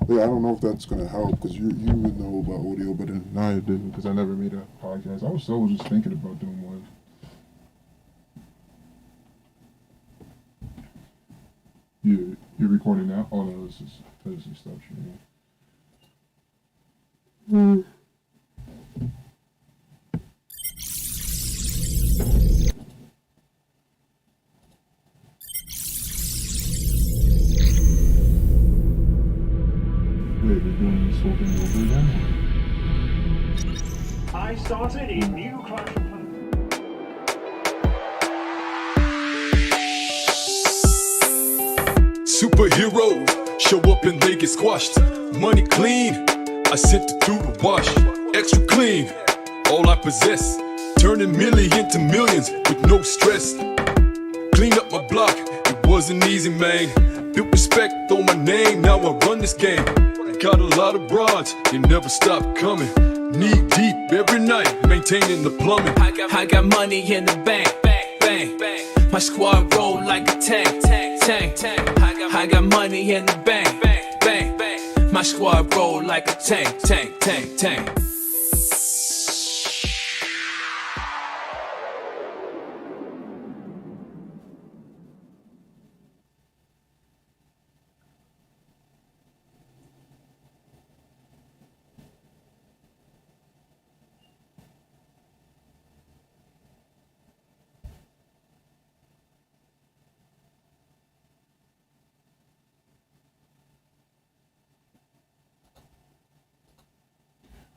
Yeah, I don't know if that's gonna help because you would know about audio better than I did because I never made a podcast. I was just thinking about doing one. You're recording now? Oh no, this is stuff. Mm. Wait, we're doing this whole thing over again? I started a new Clash of Clans. Superheroes show up and they get squashed. Money clean, I sent it through the wash. Extra clean, all I possess. Turning million to millions with no stress. Clean up my block, it wasn't easy, man. Built respect on my name, now I run this game. Got a lot of broads, they never stop coming. Knee deep every night, maintaining the plumbing. I got money in the bank, bang, bang. My squad roll like a tank, tank. I got money in the bank, bang, bang. My squad roll like a tank.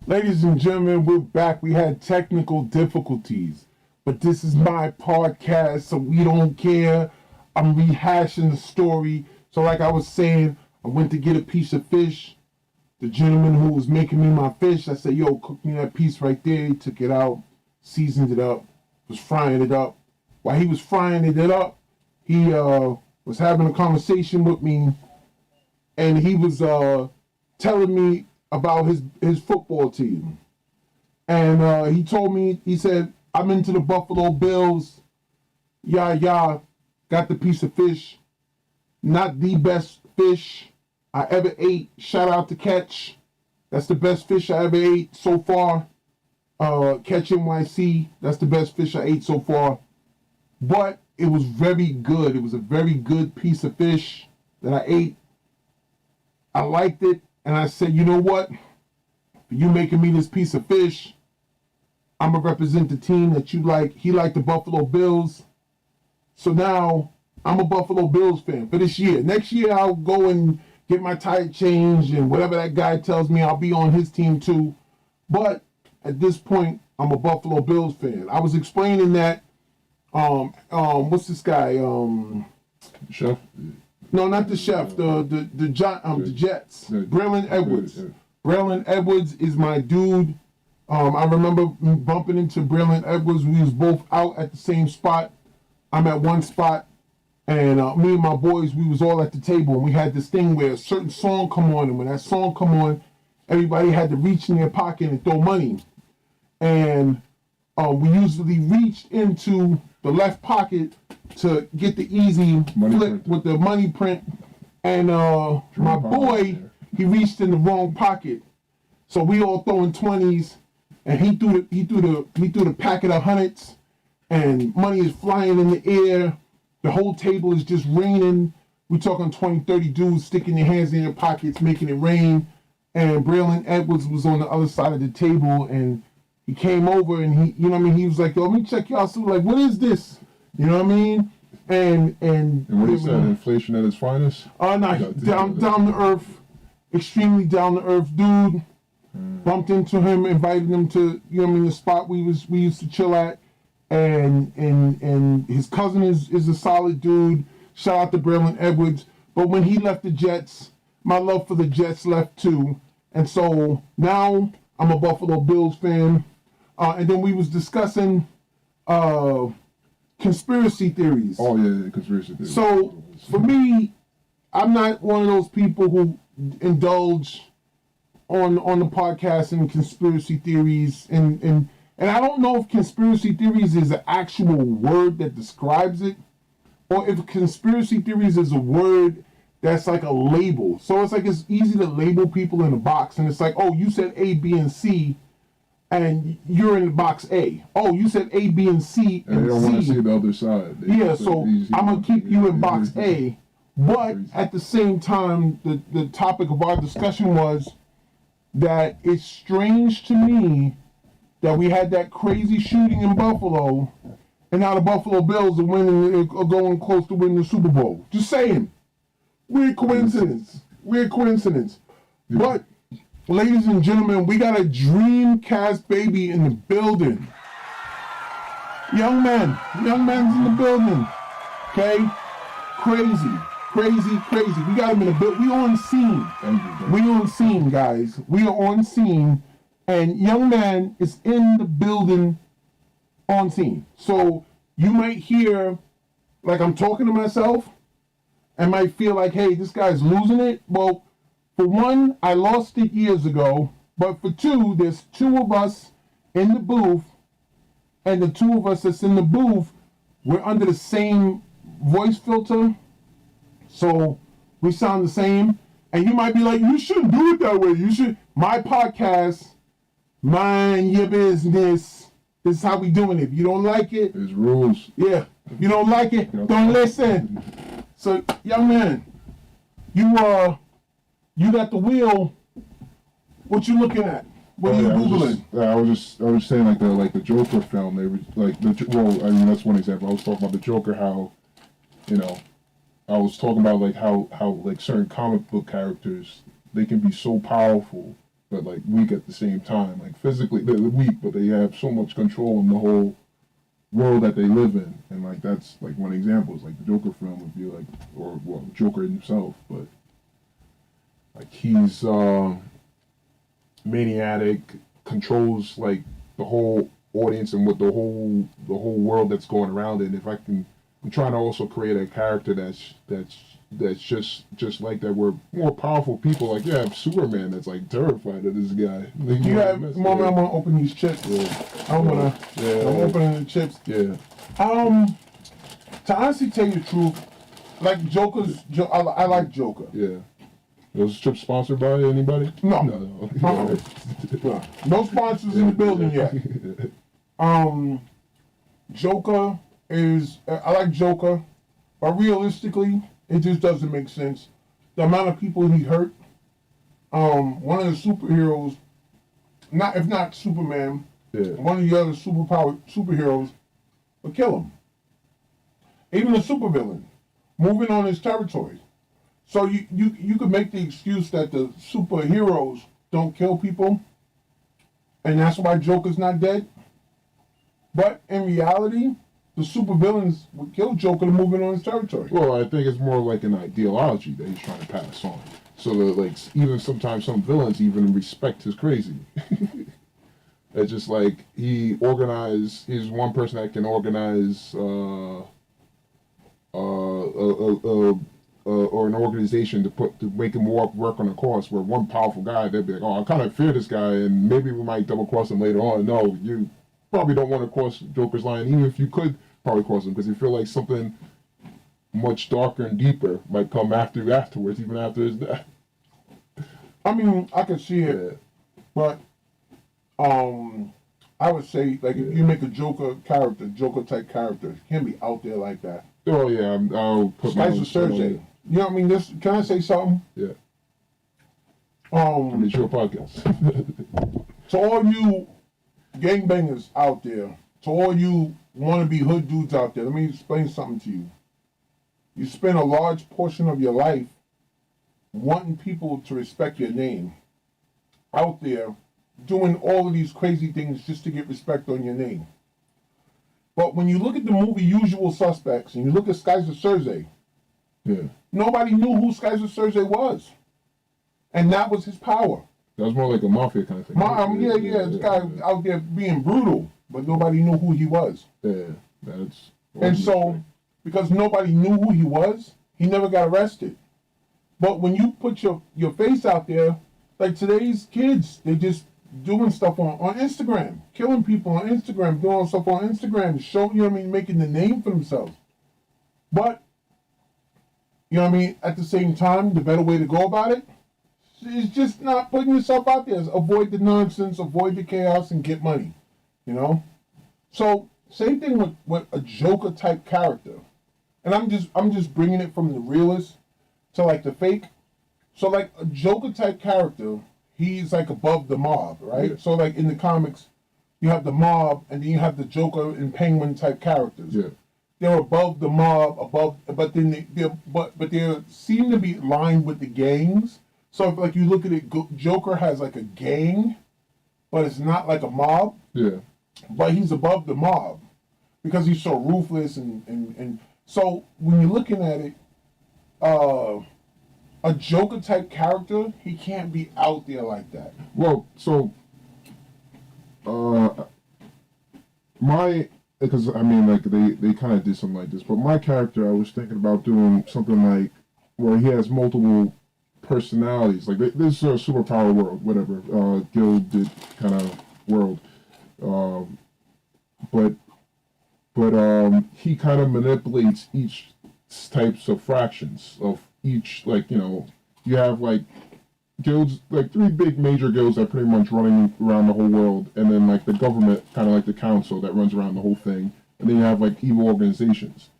Ladies and gentlemen, we're back. We had technical difficulties, but this is my podcast, so we don't care. I'm rehashing the story. So like I was saying, I went to get a piece of fish. The gentleman who was making me my fish, I said, yo, cook me that piece right there. He took it out, seasoned it up, was frying it up. While he was frying it up, he was having a conversation with me, and he was telling me about his football team. And he told me, he said, I'm into the Buffalo Bills. Got the piece of fish. Not the best fish I ever ate. Shout out to Catch. That's the best fish I ever ate so far. Catch NYC. That's the best fish I ate so far. But it was very good. It was a very good piece of fish that I ate. I liked it. And I said, you know what? For you making me this piece of fish, I'm going to represent the team that you like. He liked the Buffalo Bills. So now I'm a Buffalo Bills fan for this year. Next year, I'll go and get my tire changed, and whatever that guy tells me, I'll be on his team too. But at this point, I'm a Buffalo Bills fan. I was explaining that, what's this guy? Chef? No, not the chef. The Jets. Braylon Edwards. Braylon Edwards is my dude. I remember bumping into Braylon Edwards. We was both out at the same spot. I'm at one spot, and me and my boys, we was all at the table, and we had this thing where a certain song come on, and when that song come on, everybody had to reach in their pocket and throw money. And we usually reached into the left pocket to get the easy Money flip print. with the money print, and my boy, he reached in the wrong pocket, so we all throwing 20s, and he threw the packet of hundreds, and money is flying in the air. The whole table is just raining. We're talking 20, 30 dudes sticking their hands in their pockets, making it rain. And Braylon Edwards was on the other side of the table, and he came over, and he, you know what I mean? He was like, yo, let me check y'all. So like, what is this? You know what I mean? And what is that? Inflation at its finest? Oh, no, down to earth, extremely down to earth dude. Bumped into him, invited him to, you know what I mean, the spot we used to chill at. And his cousin is a solid dude. Shout out to Braylon Edwards. But when he left the Jets, my love for the Jets left too. And so now I'm a Buffalo Bills fan. And then we was discussing conspiracy theories. Oh yeah, conspiracy theories. So for me, I'm not one of those people who indulge on the podcast in conspiracy theories, and I don't know if conspiracy theories is an actual word that describes it, or if conspiracy theories is a word that's like a label. So it's like it's easy to label people in a box, and it's like, oh, you said A, B, and C, and you're in box A. Oh, you said A, B, and C, And they don't want to see the other side. Yeah, so I'm gonna keep you in box A, but at the same time, the topic of our discussion was that it's strange to me that we had that crazy shooting in Buffalo, and now the Buffalo Bills are going close to winning the Super Bowl. Just saying. Weird coincidence. Weird coincidence. But, ladies and gentlemen, we got a Dreamcast baby in the building. Young man's in the building. Okay? Crazy. We got him in the building. We on scene. We on scene, guys. We are on scene. And young man is in the building on scene. So you might hear like I'm talking to myself and might feel like, hey, this guy's losing it. Well, for one, I lost it years ago. But for two, there's two of us in the booth. And the two of us that's in the booth, we're under the same voice filter. So we sound the same. And you might be like, you shouldn't do it that way. You should. My podcast, mind your business. This is how we doing it. If you don't like it, there's rules. Yeah. If you don't like it, don't listen. So, young man, you got the wheel. What you looking at? What are you Googling? I was saying like the Joker film. They were like well, I mean that's one example. I was talking about the Joker, how, you know, I was talking about like how like certain comic book characters, they can be so powerful but like weak at the same time. Like physically they're weak, but they have so much control in the whole world that they live in. And like that's like one example is like the Joker film would be like, or well, Joker himself, but like he's maniac, controls like the whole audience and what the whole world that's going around it. If I can, I'm trying to also create a character that's just like that. We're more powerful people. Like, yeah, Superman that's like terrified of this guy. Like, you have moment. I'm gonna open these chips. Yeah. I'm opening the chips. Yeah. To honestly tell you the truth, like I like Joker. Yeah. Was chips sponsored by anybody? No. No. No sponsors in the building yet. Joker is, I like Joker, but realistically, it just doesn't make sense. The amount of people he hurt. One of the superheroes, if not Superman, one of the other superheroes would kill him. Even a supervillain, moving on his territory. So you could make the excuse that the superheroes don't kill people, and that's why Joker's not dead. But in reality, the supervillains would kill Joker to move in on his territory. Well, I think it's more like an ideology that he's trying to pass on. So that like even sometimes some villains even respect his crazy. It's just like he's one person that can organize or an organization to make him work on a cause, where one powerful guy, they'd be like, oh, I kind of fear this guy, and maybe we might double cross him later on. No, you probably don't want to cross Joker's line, even if you could probably cross him, because you feel like something much darker and deeper might come afterwards, even after his death. I mean, I can see it, but I would say, like, if you make a Joker type character, it can't be out there like that. Oh yeah, I'll put my own spin on it. You know what I mean? Can I say something? Yeah. It's your podcast. To all you gangbangers out there, to all you wannabe hood dudes out there, let me explain something to you. You spend a large portion of your life wanting people to respect your name, out there doing all of these crazy things just to get respect on your name. But when you look at the movie Usual Suspects and you look at Skyzer Serze, nobody knew who Skyzer Serze was. And that was his power. That was more like a mafia kind of thing. This guy out there being brutal, but nobody knew who he was. Yeah, that's... And so, because nobody knew who he was, he never got arrested. But when you put your face out there, like today's kids, they just doing stuff on Instagram, killing people on Instagram, doing stuff on Instagram, showing, you know what I mean, making the name for themselves. But You know what I mean? At the same time, the better way to go about it is just not putting yourself out there. Avoid the nonsense, avoid the chaos, and get money. You know? So, same thing with a Joker type character. And I'm just bringing it from the realist to like the fake. So like a Joker type character, he's like above the mob, right? Yeah. So like in the comics, you have the mob, and then you have the Joker and Penguin type characters. Yeah. They're above the mob, but then they seem to be aligned with the gangs. So if like you look at it, Joker has like a gang, but it's not like a mob. Yeah. But he's above the mob because he's so ruthless and so when you're looking at it, a Joker type character, he can't be out there like that. Well, so because I mean, like they kind of did something like this, but my character, I was thinking about doing something like where he has multiple personalities. Like this is a superpower world, whatever, gilded kind of world, but he kind of manipulates each types of fractions of each, like, you know, you have like guilds, like 3 big major guilds that are pretty much running around the whole world, and then like the government, kind of like the council that runs around the whole thing, and then you have like evil organizations.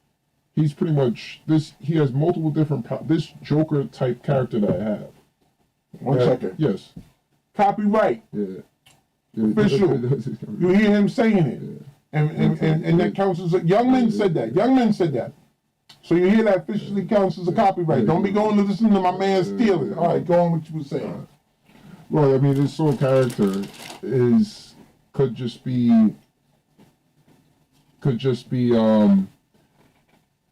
He's pretty much this. He has multiple different. This Joker type character that I have. One second. Yes. Copyright. Yeah. Official. You hear him saying it. Yeah. And that counts as a, Young Men said that. Young Men said that. So you hear that officially counts as a copyright. Don't be going to listen to my man steal it. All right, go on what you were saying. Well, I mean, this sole character could just be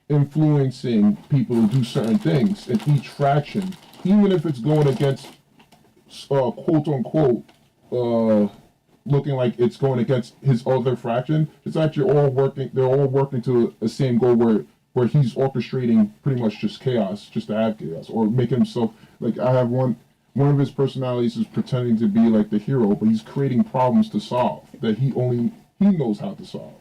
influencing people to do certain things in each fraction, even if it's going against quote unquote looking like it's going against his other fraction. It's actually all working. They're all working to a same goal where he's orchestrating pretty much just chaos, just to have chaos, or make himself like. I have one of his personalities is pretending to be like the hero, but he's creating problems to solve that he knows how to solve.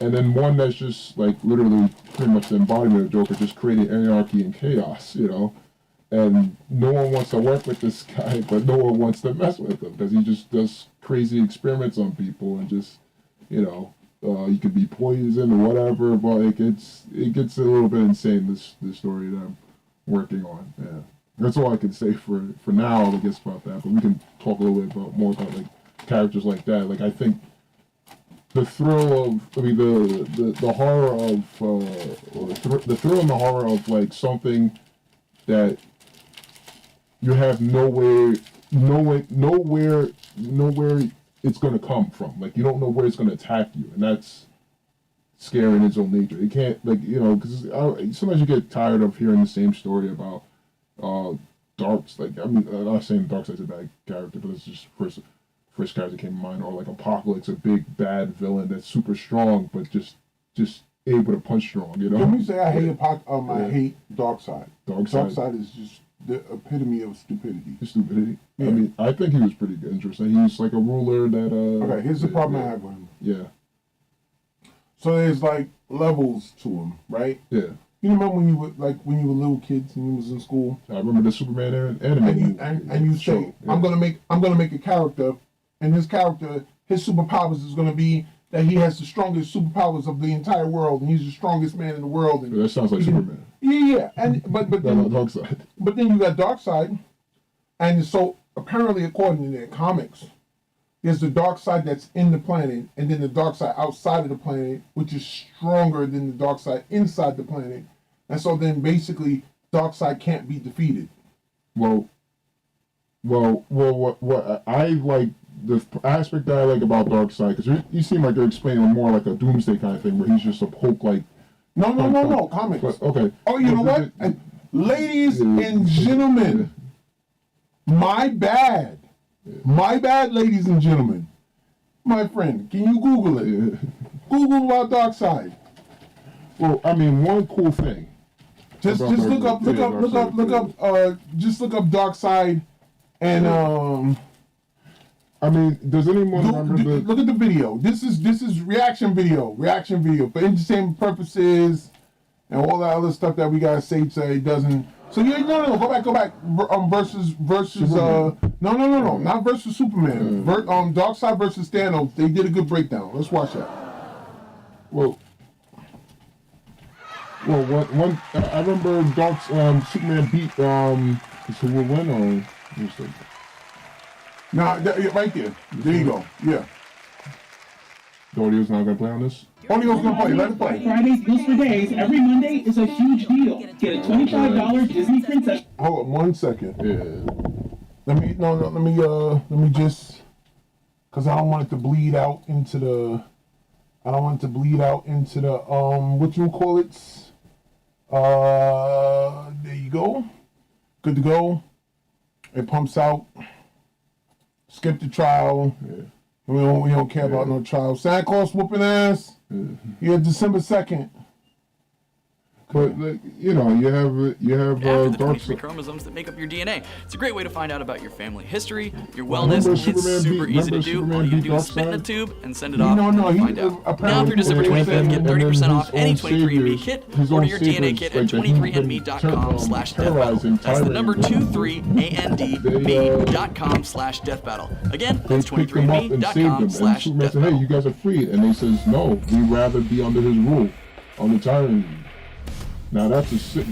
And then one that's just like literally pretty much the embodiment of Joker, just creating anarchy and chaos, you know. And no one wants to work with this guy, but no one wants to mess with him because he just does crazy experiments on people and just, you know, he could be poisoned or whatever. But it gets a little bit insane. This story that I'm working on. Yeah, that's all I can say for now. I guess about that, but we can talk a little bit more about like characters like that. Like I think. The thrill of, I mean, the horror of, or the thrill and the horror of like something that you have nowhere it's going to come from. Like you don't know where it's going to attack you, and that's scary in its own nature. It can't, like, you know, because sometimes you get tired of hearing the same story about Darks. Like, I mean, I'm not saying Darkseid's a bad character, but it's just first character came to mind, or like Apocalypse, a big bad villain that's super strong, but just able to punch strong, you know. Let me say I hate I hate Darkseid. Darkseid. Darkseid is just the epitome of stupidity. Stupidity. Yeah. I mean, I think he was pretty interesting. He was like a ruler that. Okay, here's the problem I have with him. Yeah. So there's like levels to him, right? Yeah. You remember when you were little kids and you was in school? I remember the Superman anime. And you say, yeah. I'm gonna make a character, and this character, his superpowers is gonna be that he has the strongest superpowers of the entire world, and he's the strongest man in the world. And that sounds like Superman. Yeah, and but then Darkseid. But then you got Darkseid, and so apparently, according to their comics, there's the Darkseid that's in the planet, and then the Darkseid outside of the planet, which is stronger than the Darkseid inside the planet, and so then basically Darkseid can't be defeated. Well, what I like, the aspect that I like about Darkseid, because you seem like you're explaining more like a Doomsday kind of thing, where he's just a poke like. No, comics. But, okay. Oh, you know what? Ladies and gentlemen, my bad. My bad, ladies and gentlemen. My friend, can you Google it? Yeah. Google about Darkseid. Well, I mean, one cool thing. Just look up Darkseid, and I mean, does anyone remember look at the video. This is reaction video for entertainment purposes, and all that other stuff that we got Sage say doesn't. So yeah, no, go back. Versus no, not versus Superman. Darkseid versus Thanos. They did a good breakdown. Let's watch that. Well, one I remember Superman beat who will win or who's the Right there. There you go. Yeah. the audio's not gonna play on this? Audio's gonna play. Let it play. Fridays, Deals for Days, every Monday is a huge deal. Get a $25 Disney Princess. Hold on 1 second. Yeah. Let me just, cause I don't want it to bleed out into the. What you call it? There you go. Good to go. It pumps out. Skip the trial. Yeah. We don't care about no trial. Santa Claus whooping ass. Yeah, December 2nd. But like, you know, you have After the 23 Darkseid. chromosomes that make up your DNA. It's a great way to find out about your family history, your Remember wellness, and it's Superman super beat- easy to remember do. Superman All you gotta beat do is spit in a Darkseid? tube and send it off No, and he find out. Now apparently through December he 25th, get and 30% then off his any own 23andMe saviors- kit. his Order own your DNA saviors, kit like, at that he's been23andme.com/deathbattle. That's the number terrorizing 23andme.com/deathbattle. Again, They that's picked him up and saved him, and Superman said, "Hey, you /deathbattle. guys are free," and they says, "No, we'd rather be under his rule, on the tyrant." Now that's a sick,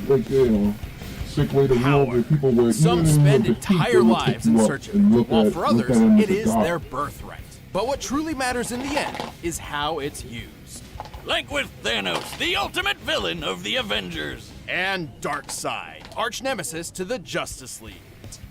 sick way to rule where people were. Some even in spend your defeat, entire they would lives pick in you up search of and it, look while at- for look others, at him it as a is god. their birthright. But what truly matters in the end is how it's used. Like with Thanos, the ultimate villain of the Avengers. And Darkseid, arch nemesis to the Justice League.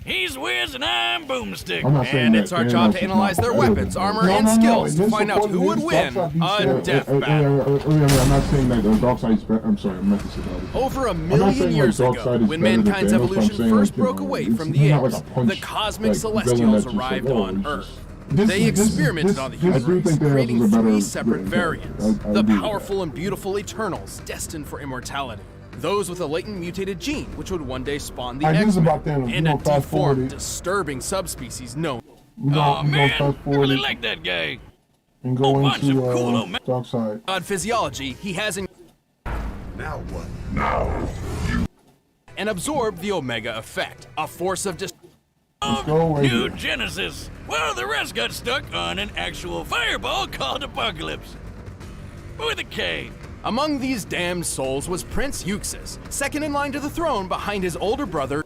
He's Wiz and I'm Boomstick. I'm not saying And that it's our job Thanos to is analyze not their better weapons, than armor, Darkseid. and skills to this find out who would win Darkseid a death battle. I'm not saying that Darkseid's better. I'm sorry, I meant to say that. Over a not million saying, like, years Darkseid ago, is when better than mankind's Thanos, I'm evolution saying, first like, you broke know, away it's from the not like apes, a punch, the cosmic like, villain celestials that just, like, arrived oh, on he's Earth. just- They experimented on the human I do race, think Thanos creating is a better three separate villain. variants. I The agree with that. powerful and beautiful Eternals, destined for immortality. Those with a latent mutated gene, which would one day spawn the Alright, this is X-Men. about Thanos. We And a gonna fast forward deformed, it. disturbing subspecies known We Oh gonna man, fast I forward really it like that guy. and go bunch into of cool old men. Darkseid. God physiology. He has and absorbed the Omega Effect, a force of Let's go right New here. Genesis. Well, the rest got stuck on an actual fireball called Apocalypse. With a K. Among these damned souls was Prince Euxis, second in line to the throne behind his older brother,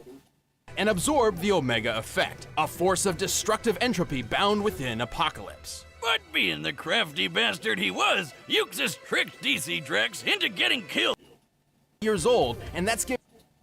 and absorbed the Omega Effect, a force of destructive entropy bound within Apocalypse. But being the crafty bastard he was, Euxis tricked DC Drax into getting killed. Years old, and that's given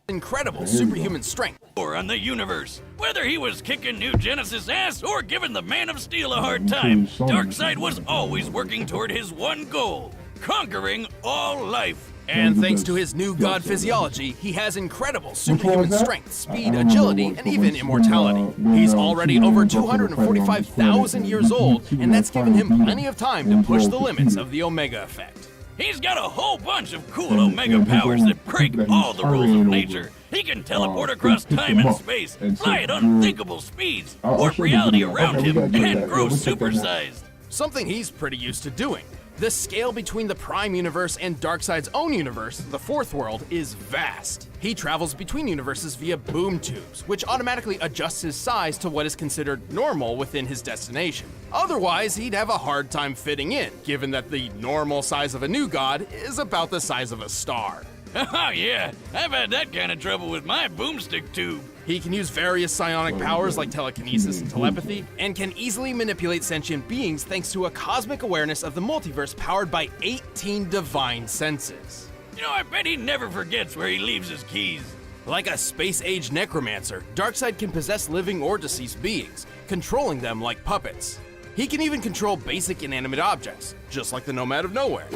incredible superhuman strength. Or on the universe. Whether he was kicking New Genesis ass or giving the Man of Steel a hard time, Darkseid was always working toward his one goal, conquering all life. And thanks to his new god physiology, he has incredible was superhuman that? strength, I speed, don't agility, remember and what- even when, immortality. when, He's uh, already Superman over and Bucky were fighting on the 245,000 planet, years old, Superman and that's given him finally beat plenty of time to and push was the limits defeated. of the Omega Effect. He's got a whole bunch of cool And- Omega and his powers own that break people that all he's the rules hurrying of over, nature. He can teleport they across picked time him and up space, and fly said, at "You're- unthinkable speeds, I'll warp show you reality the video. around Okay, we him, gotta do and that. grow Yeah, we'll check that out. supersized. Something he's pretty used to doing. The scale between the Prime Universe and Darkseid's own universe, the Fourth World, is vast. He travels between universes via boom tubes, which automatically adjusts his size to what is considered normal within his destination. Otherwise, he'd have a hard time fitting in, given that the normal size of a new god is about the size of a star. Oh yeah, I've had that kind of trouble with my boomstick tube. He can use various psionic powers like telekinesis and telepathy, and can easily manipulate sentient beings thanks to a cosmic awareness of the multiverse powered by 18 divine senses. You know, I bet he never forgets where he leaves his keys. Like a space-age necromancer, Darkseid can possess living or deceased beings, controlling them like puppets. He can even control basic inanimate objects, just like the Nomad of Nowhere.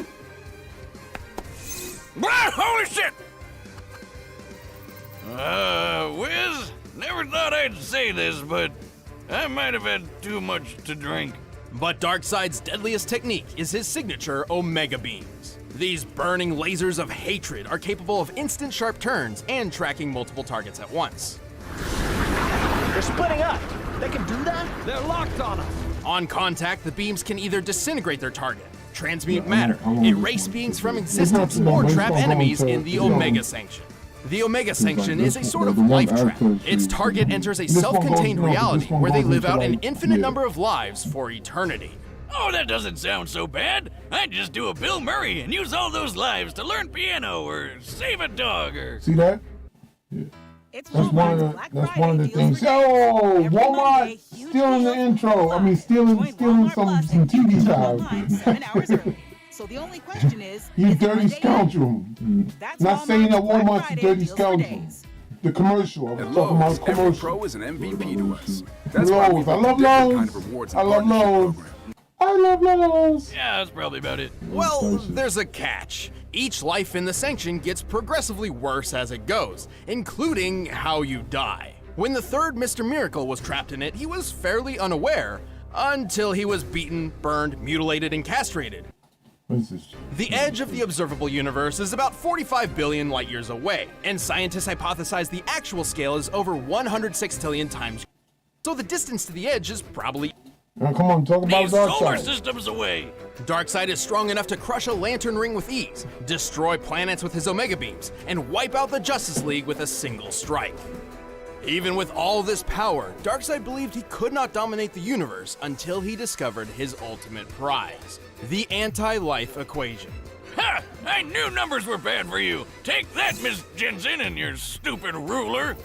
Ah, holy shit! Wiz, never thought I'd say this, but I might have had too much to drink. But Darkseid's deadliest technique is his signature Omega Beams. These burning lasers of hatred are capable of instant sharp turns and tracking multiple targets at once. They're splitting up. They can do that? They're locked on us. On contact, the beams can either disintegrate their target, Yeah, transmute I matter, won't erase listen to beings it. from It's not existence, too long, or but it's trap not going enemies to- in the yeah. Omega Sanction. The Omega Sanction is a this- sort of the one life after trap. is Its pretty- target enters a this one self-contained goes- no, but reality this one where they goes live into, out an like, infinite yeah. number of lives for eternity. Oh, that doesn't sound so bad. I'd just do a Bill Murray and use all those lives to learn piano or save a dog or. See that? It's That's one of the, Black that's Friday one of the deals things. for days. Oh, Every Walmart Monday, huge stealing the deals intro. I mean, stealing Join some Walmart Plus some and you TV can go time. online 7 hours early. So the only question is You it dirty Monday yet? scoundrel. That's Not saying that Walmart's Black Walmart's a Friday dirty deals for scoundrel. days. The commercial. I was At talking about Lowe's, the every commercial. pro is an MVP to us. That's why Lowe's. we I built a love different Lowe's. kind of rewards and I love partnership Lowe's. program. I love Lowe's. Yeah, that's probably about it. Well, there's a catch. Each life in the Sanction gets progressively worse as it goes, including how you die. When the third Mr. Miracle was trapped in it, he was fairly unaware, until he was beaten, burned, mutilated, and castrated. What is this? The edge of the observable universe is about 45 billion light years away, and scientists hypothesize the actual scale is over 106 trillion times. So the distance to the edge is probably. Now, come on, talk about These solar Darkseid. systems away. Darkseid is strong enough to crush a lantern ring with ease, destroy planets with his Omega beams, and wipe out the Justice League with a single strike. Even with all this power, Darkseid believed he could not dominate the universe until he discovered his ultimate prize, the anti-life equation. Ha! I knew numbers were bad for you. Take that, Miss Jensen, and your stupid ruler.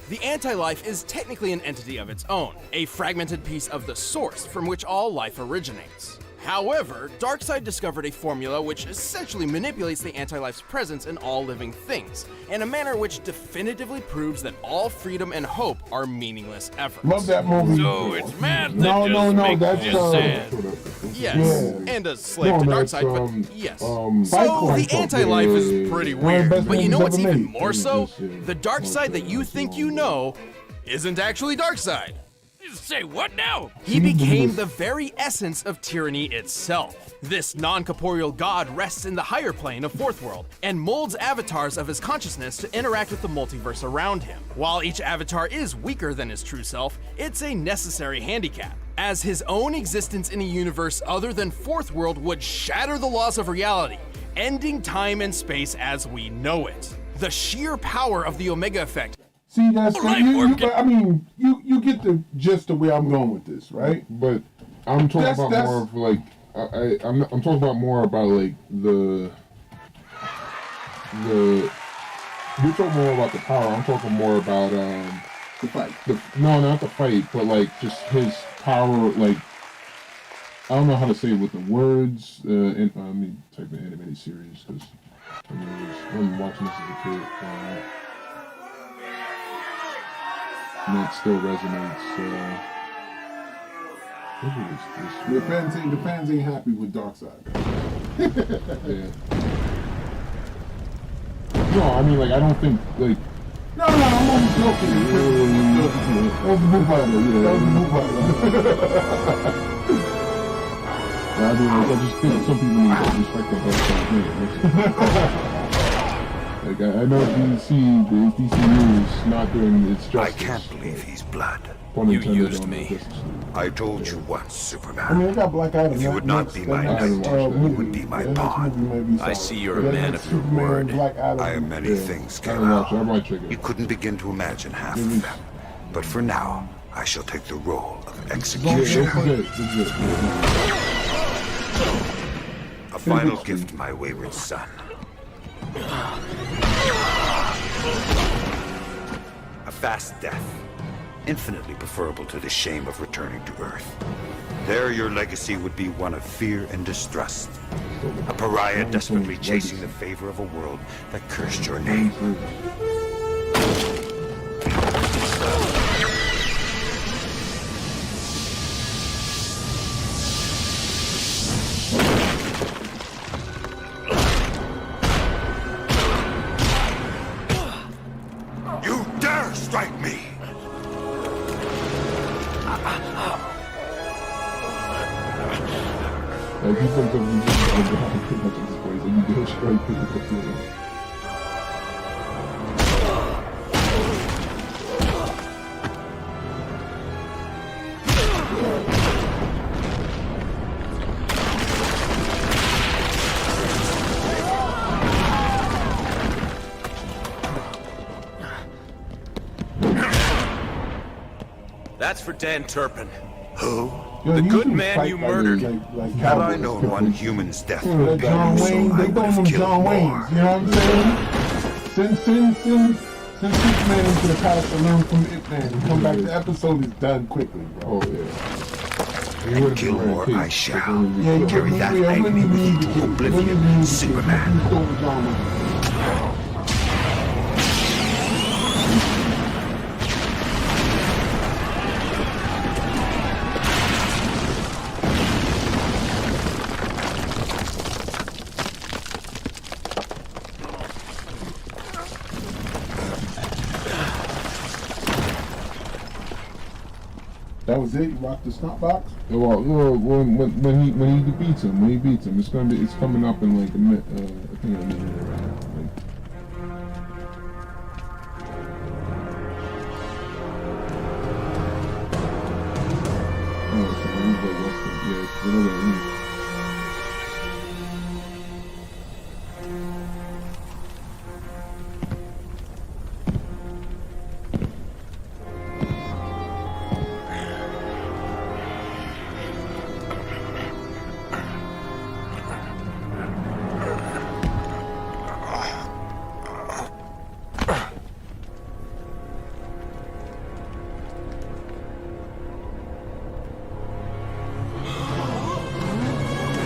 The anti-life is technically an entity of its own, a fragmented piece of the source from which all life originates. However, Darkseid discovered a formula which essentially manipulates the anti-life's presence in all living things, in a manner which definitively proves that all freedom and hope are meaningless efforts. Love that movie. So it's math that No, just no, no, makes that's, you sad. Yes, Yeah. and a slave No, to that's, Darkseid, but yes. Fight So Club. the anti-life is pretty One of the weird, best but you know movies what's ever even made. more so? Yeah. The Darkseid that you think you know isn't actually Darkseid. Say what now? He became the very essence of tyranny itself. This non-corporeal god rests in the higher plane of Fourth World and molds avatars of his consciousness to interact with the multiverse around him. While each avatar is weaker than his true self, it's a necessary handicap, as his own existence in a universe other than Fourth World would shatter the laws of reality, ending time and space as we know it. The sheer power of the Omega Effect. See, that's All right, you, Orchid. I mean, you get the gist of where I'm going with this, right? But I'm talking about That's- more of like I'm talking about more about like the you're talking more about the power. I'm talking more about The fight. no, not the fight, but like just his power. Like I don't know how to say it with the words. And I mean, type of animated series because I mean, I'm watching this as a kid. And it still resonates. What is The fans ain't happy with Darkseid. Yeah. No, I mean, like, I don't think, like... No, I'm only joking. That was a move by That was a move by I mean, like, I just think some people need to respect the Darkseid. Like, I know DC, the DCU is not doing its justice. I can't believe he's blood. Pun You intended used on me. Justice League. I told you once, I Superman. mean, I got Black Adam. If you would not be my knight, you would be my The next pawn. movie may be I solid. see you're a The man next of your Superman, word. Black Adam. I am many things, I don't watch it. I Kal-El. might check it You out. couldn't begin to imagine half of them. But for now, I shall take the role of Yeah, executioner. this is it. A final gift, my wayward son. A fast death, infinitely preferable to the shame of returning to Earth. There your legacy would be one of fear and distrust. A pariah desperately chasing the favor of a world that cursed your name. You dare strike me! Like, he thinks of me pretty much at this point, and you go straight to the computer. That's for Dan Turpin. Who? Yo, The these good dudes man fight you like- murdered. like Had I cowboys. known one human's death Yeah, would that be John so, Wayne, I they would call have them killed John more. Waynes, you know what I'm saying? Send Superman into the past to learn from Ip Man. Come back, the episode is done quickly, bro. Oh yeah. He And would've kill been more right, I too. shall. Yeah, you Carry wouldn't that even- I wouldn't agony even with need you to to kill. Wouldn't oblivion, even need to kill. Superman. You stole John Wayne. That was it. You rocked the stunt box. Well, when he beats him, it's coming up in like a minute. I think a minute. Oh, so he's like less than, yeah, 'cause I know that he-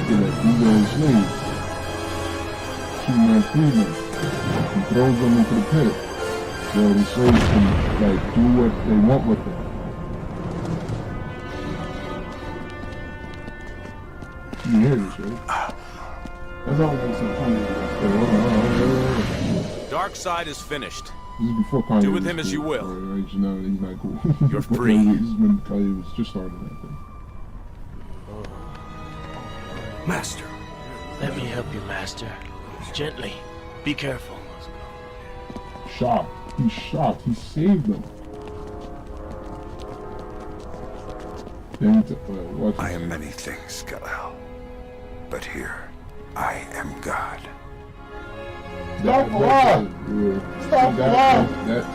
Slave. Superman frees them. He throws them into the pit. So the slaves can like do what they want with them. You hear this, right? That's all I'm saying. Darkseid is finished. This is before Kanye. Do with was him as cool, you will. Right? He's not cool. You're Before free. This is when Kanye was just starting, I think. Master. Let me help you, Master. Gently. Be careful. Shocked. He's shocked. He saved them. I am many things, Kal-El. But here, I am God. Stop lying! Stop lying!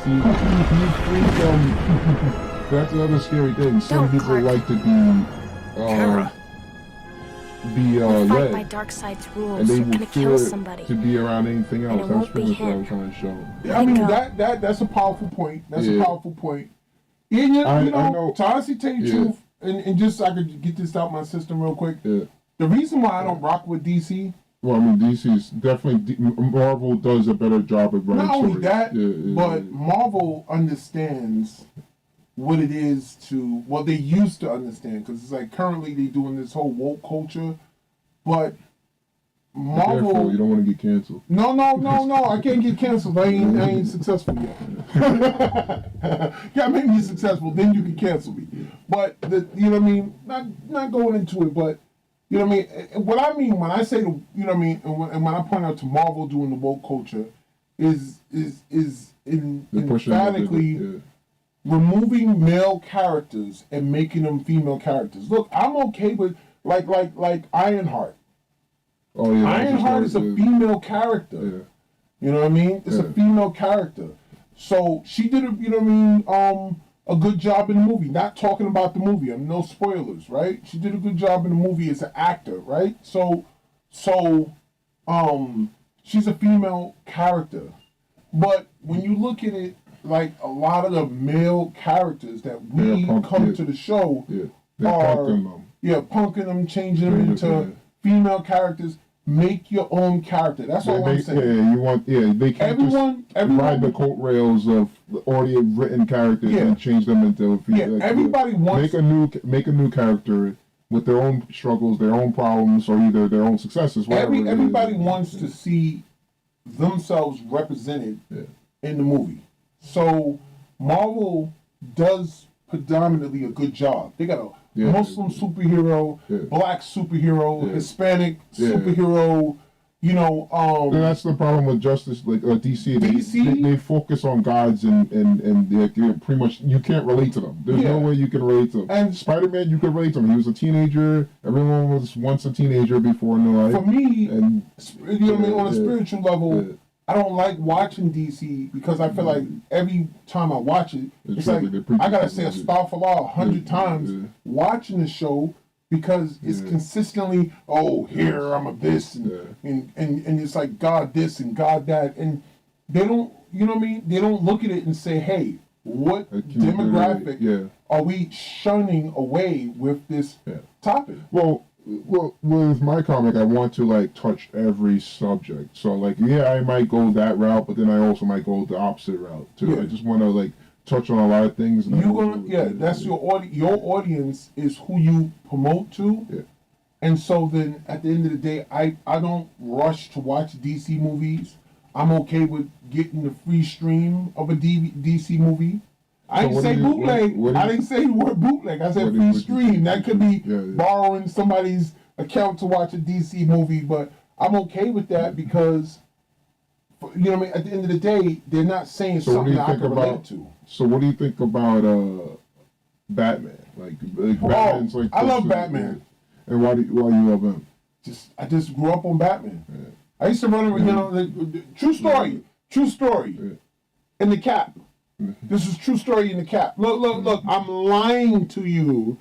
He freed them. That's another scary thing. Some people like to be fight by led, Darkseid's and rules. they You're will gonna fear kill somebody. to be around anything else. And it That's won't be pretty much what I him. was trying to show. Yeah, I mean Let go. that's a powerful point. That's a Yeah. powerful point. And you I know, know. to honestly tell you the Yeah. truth, and just so I could get this out my system real quick. Yeah. The reason why I don't rock with DC, Well, I mean, DC's definitely Marvel does a better job of writing not only stories. that, Yeah, but Marvel understands what it is to. Well, they used to understand because it's like currently they doing this whole woke culture, but Be Marvel. careful, you don't want to get canceled. No, I can't get canceled. I ain't successful yet. Gotta make me successful, then you can cancel me. But you know what I mean? Not going into it, but you know what I mean? What I mean when I say you know what I mean, and when I point out to Marvel doing the woke culture is emphatically removing male characters and making them female characters. Look, I'm okay with like Ironheart. Oh yeah, Ironheart is a female character. Yeah. You know what I mean? It's a female character. So she did a good job in the movie. Not talking about the movie. No spoilers, right? She did a good job in the movie as an actor, right? So she's a female character. But when you look at it, like a lot of the male characters that we come to the show they're are punking them. Yeah, punking them, changing them into female characters. Make your own character. That's all I'm saying. They can't just ride the coattails of already written characters and change them into everybody wants make a new character with their own struggles, their own problems, or either their own successes. Everybody wants to see themselves represented in the movie. So Marvel does predominantly a good job. They got a Muslim superhero, black superhero, Hispanic superhero. You know, and that's the problem with Justice, like DC. They focus on gods and they're pretty much you can't relate to them. There's no way you can relate to them. And Spider-Man, you can relate to him. He was a teenager. Everyone was once a teenager before in their life. For me, and you know what I mean, on a spiritual level, I don't like watching DC because I feel like every time I watch it, it's like like they're preaching I gotta to say the- astaghfirullah 100 times watching the show because it's consistently, oh, here I'm a this and it's like God this and God that, and they don't, you know what I mean? They don't look at it and say, hey, what demographic are we shunning away with this topic? Well, with my comic, I want to like touch every subject. So like, yeah, I might go that route, but then I also might go the opposite route too. Yeah. I just want to like touch on a lot of things. And You're gonna, that's your audience. Your audience is who you promote to. Yeah. And so then, at the end of the day, I don't rush to watch DC movies. I'm okay with getting the free stream of a DC movie. I didn't say bootleg. I didn't say the word bootleg. I said free stream. That could be borrowing somebody's account to watch a DC movie, but I'm okay with that because, you know what I mean? At the end of the day, they're not saying something that I can relate to. So what do you think about Batman? Like Batman's like I love Batman. And why you love him? I just grew up on Batman. I used to run around, you know, the true story. In the Cap. This is true story in the Cap. Look, I'm lying to you,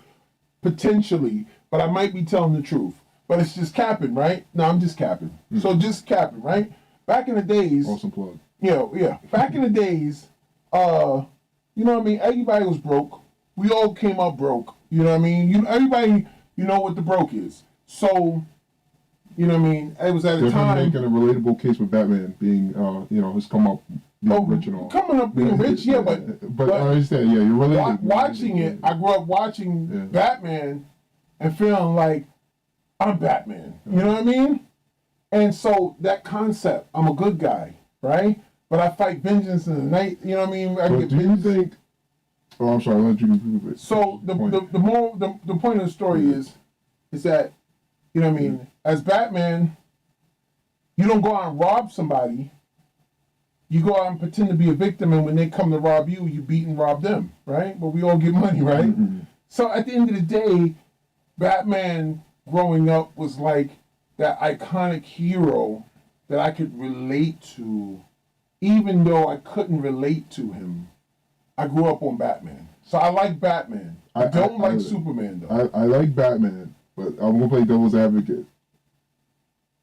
potentially, but I might be telling the truth. But it's just capping, right? No, I'm just capping. So just capping, right? Back in the days... Awesome plug. Yeah. Back in the days, you know what I mean? Everybody was broke. We all came up broke. You know what I mean? Everybody, you know what the broke is. So... You know what I mean? It was at a time... making a relatable case with Batman being, you know, his come up being rich and all. Coming up being rich, yeah, but I understand, yeah, you're related. Watching it, I grew up watching Batman and feeling like I'm Batman. You know what I mean? And so that concept, I'm a good guy, right? But I fight vengeance in the night. You know what I mean? But do you think... Oh, I'm sorry, I'll let you prove it. So the point of the story is that, you know what I mean, as Batman, you don't go out and rob somebody. You go out and pretend to be a victim, and when they come to rob you, you beat and rob them, right? But we all get money, right? Mm-hmm. So at the end of the day, Batman growing up was like that iconic hero that I could relate to, even though I couldn't relate to him. I grew up on Batman. So I like Batman. I don't like Superman, though. I like Batman, but I'm going to play devil's advocate.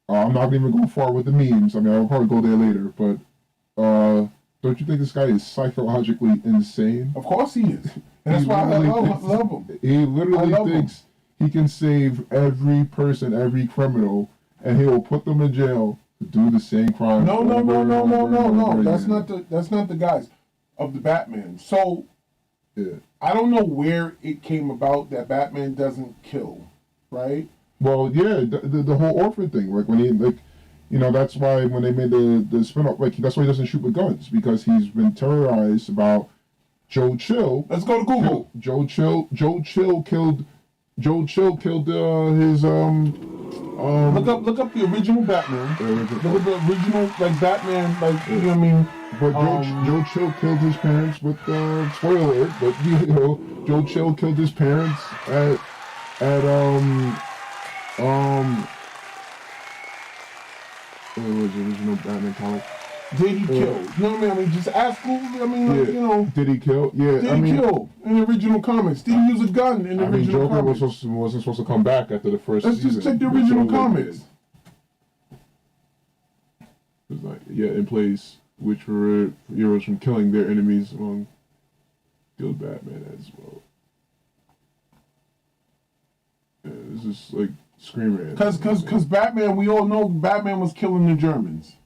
I'm not even going far with the memes. I mean, I'll probably go there later, but don't you think this guy is psychologically insane? Of course he is. And that's why I love him. He literally thinks he can save every person, every criminal, and he will put them in jail to do the same crime. No. That's not the guys of the Batman. So I don't know where it came about that Batman doesn't kill, right? Well, yeah, the whole orphan thing, like when he, like, you know, that's why when they made the spin-off, like, that's why he doesn't shoot with guns, because he's been terrorized about Joe Chill. Let's go to Google. Joe Chill killed his look up the original Batman. Look at the original, like, Batman, like, you know what I mean? But Joe Chill killed his parents with spoiler alert, but you know, Joe Chill killed his parents at what was the original Batman comic? Did he kill? You know what I mean? just ask Google. I mean, like, you know. Did he kill? Yeah. Did he kill in the original comics? Did he use a gun in the original Joker comics? wasn't supposed to come back after the first season. Let's just check the original comics. It's like, in place, which were heroes from killing their enemies among killed Batman as well. Yeah, this is like Screamer. Because Batman, we all know Batman was killing the Germans.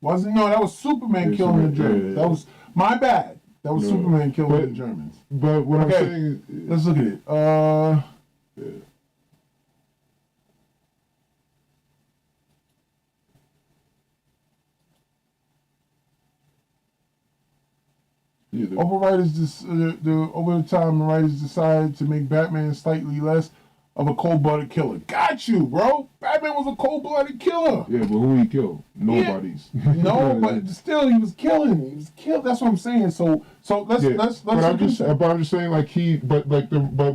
Wasn't? No, that was Superman killing the Germans. That was my bad. That was Superman killing the Germans. But what I'm saying, let's look at it. Over the time, the writers decided to make Batman slightly less of a cold-blooded killer. Got you, bro. Batman was a cold-blooded killer. Yeah, but who he killed? Nobody's. No, but still, he was killing. He was killed. That's what I'm saying. So let's. But I'm just saying, like but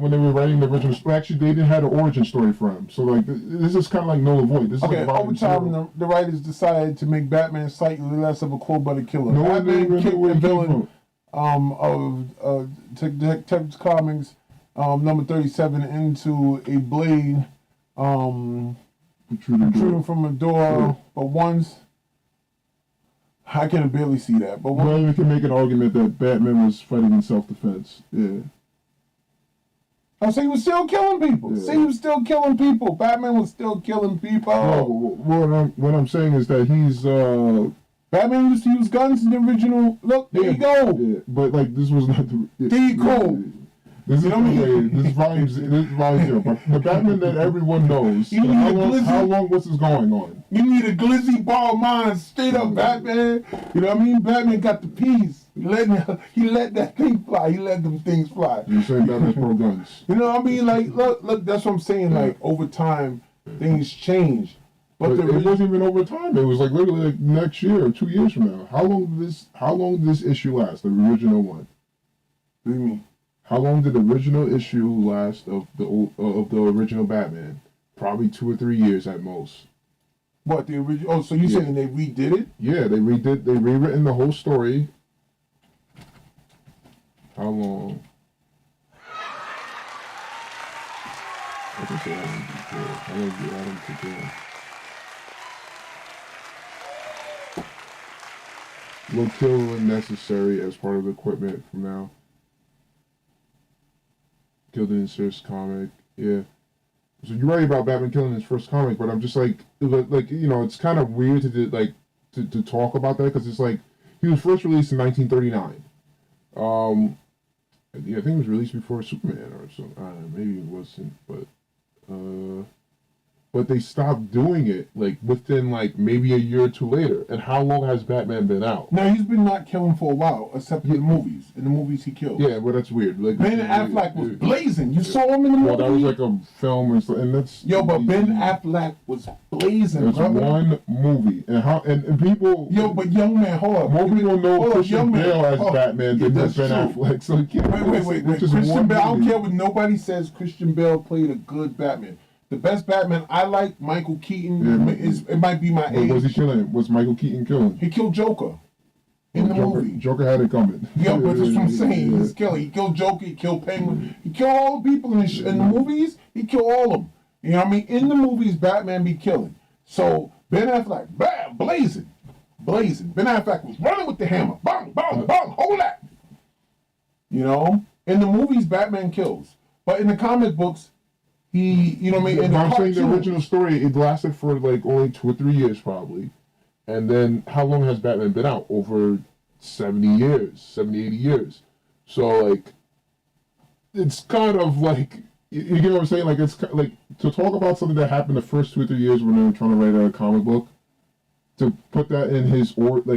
when they were writing the original, actually they didn't have an origin story for him. So like this is kind of like null and void. This okay. is like Over time, the writers decided to make Batman slightly less of a cold-blooded killer. No one Batman really kicked knew where the he came villain of Detective Comics number 37 into a blade protruding from a door. Yeah. But once I can barely see that. But well, we can make an argument that Batman was fighting in self-defense. Yeah. Oh, so he was still killing people. Yeah. See, he was still killing people. Batman was still killing people. No, what I'm saying is that he's Batman used to use guns in the original. Look, there you go. Yeah, but like this was not the. There you go. This is volume 0. But the Batman that everyone knows. How long was this going on? You need a glizzy ball mind, straight up Batman. You know what I mean? Batman got the piece. He let that thing fly. He let them things fly. You're saying Batman's pro guns. You know what I mean? Like, look, that's what I'm saying. Like, over time, things change. But it wasn't even over time. It was like literally like next year or 2 years from now. How long did this issue last? The original one. What do you mean? How long did the original issue last of the original Batman? Probably 2 or 3 years at most. What, the original? Oh, so you're saying they redid it? Yeah, they rewritten the whole story. How long? I can say I don't get Adam to do. Will kill when necessary as part of the equipment from now. Killed in his first comic, yeah. So you're right about Batman killing his first comic, but I'm just like you know, it's kind of weird to talk about that because it's like he was first released in 1939. Yeah, I think it was released before Superman or something. Maybe it wasn't, but they stopped doing it like within like maybe a year or two later. And how long has Batman been out? No, he's been not killing for a while, except in the movies. In the movies, he killed. Yeah, well, that's weird. Like Ben Affleck was blazing. You saw him in the movie. Well, that was like a film, and that's but Ben Affleck was blazing. It's one movie, and people. But young man, hold up. More people know Christian Bale as Batman than Ben Affleck. So wait. Christian Bale. I don't care what nobody says. Christian Bale played a good Batman. The best Batman I like, Michael Keaton. It might be my age. Was he killing? Was Michael Keaton killing? He killed Joker in the movie. Joker had it coming. Yeah, but that's what I'm saying. He's killing. He killed Joker. He killed Penguin. He killed all the people in the movies. He killed all of them. You know what I mean? In the movies, Batman be killing. So Ben Affleck, blazing. Ben Affleck was running with the hammer. Bang, bang, bang. Hold that. You know, in the movies, Batman kills, but in the comic books. You know what I mean? I'm saying the original story, it lasted for like only 2 or 3 years probably. And then how long has Batman been out? Over 70 years, 70, 80 years. So like, it's kind of like, you get what I'm saying? Like, it's like, to talk about something that happened the first 2 or 3 years when they were trying to write a comic book, to put that in his, hold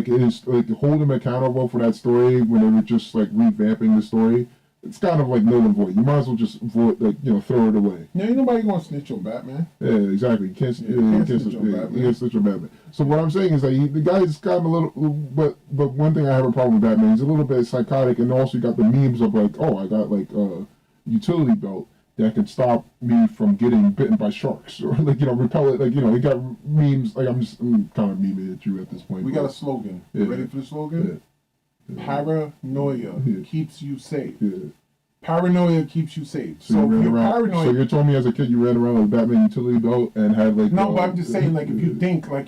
him accountable for that story when they were just like revamping the story. It's kind of like null and void. You might as well just throw it away. Yeah, ain't nobody gonna snitch on Batman. Yeah, exactly. You can't snitch on Batman. So what I'm saying is that the guy's kind of a little, but one thing I have a problem with Batman, he's a little bit psychotic, and also you got the memes of like, oh, I got like a utility belt that can stop me from getting bitten by sharks, or like, repel it. Like, he got memes. Like I'm kind of memeing at you at this point. We got a slogan. Yeah. Ready for the slogan? Yeah. Paranoia keeps you safe. Yeah. Paranoia keeps you safe. So if you're paranoid. So you're telling me as a kid you ran around with a Batman utility belt and had like. No, but I'm just saying, like, if you think like,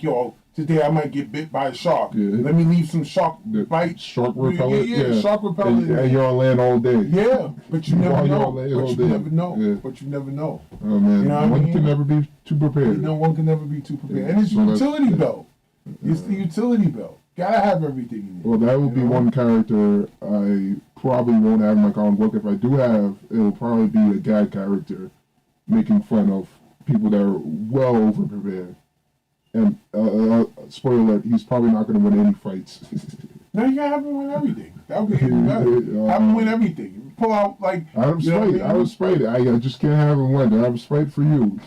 today I might get bit by a shark. Yeah. Let me leave some shark bite. Shark repellent. Yeah, shark repellent. And you're on land all day. Yeah, but you never know. Yeah. But you never know. Oh man, you know what one can never be too prepared. No one can never be too prepared. And it's a utility belt. It's the utility belt. Gotta have everything in it. Well, that would be one character I probably won't have in my comic book. If I do have, it'll probably be a gag character making fun of people that are well over prepared. And spoiler alert, he's probably not going to win any fights. No, you gotta have him win everything. That would be even better. Have him win everything. pull out like Adam you know what I Spite. mean? Adam Spite. I just can't have him win. Adam Spite for you.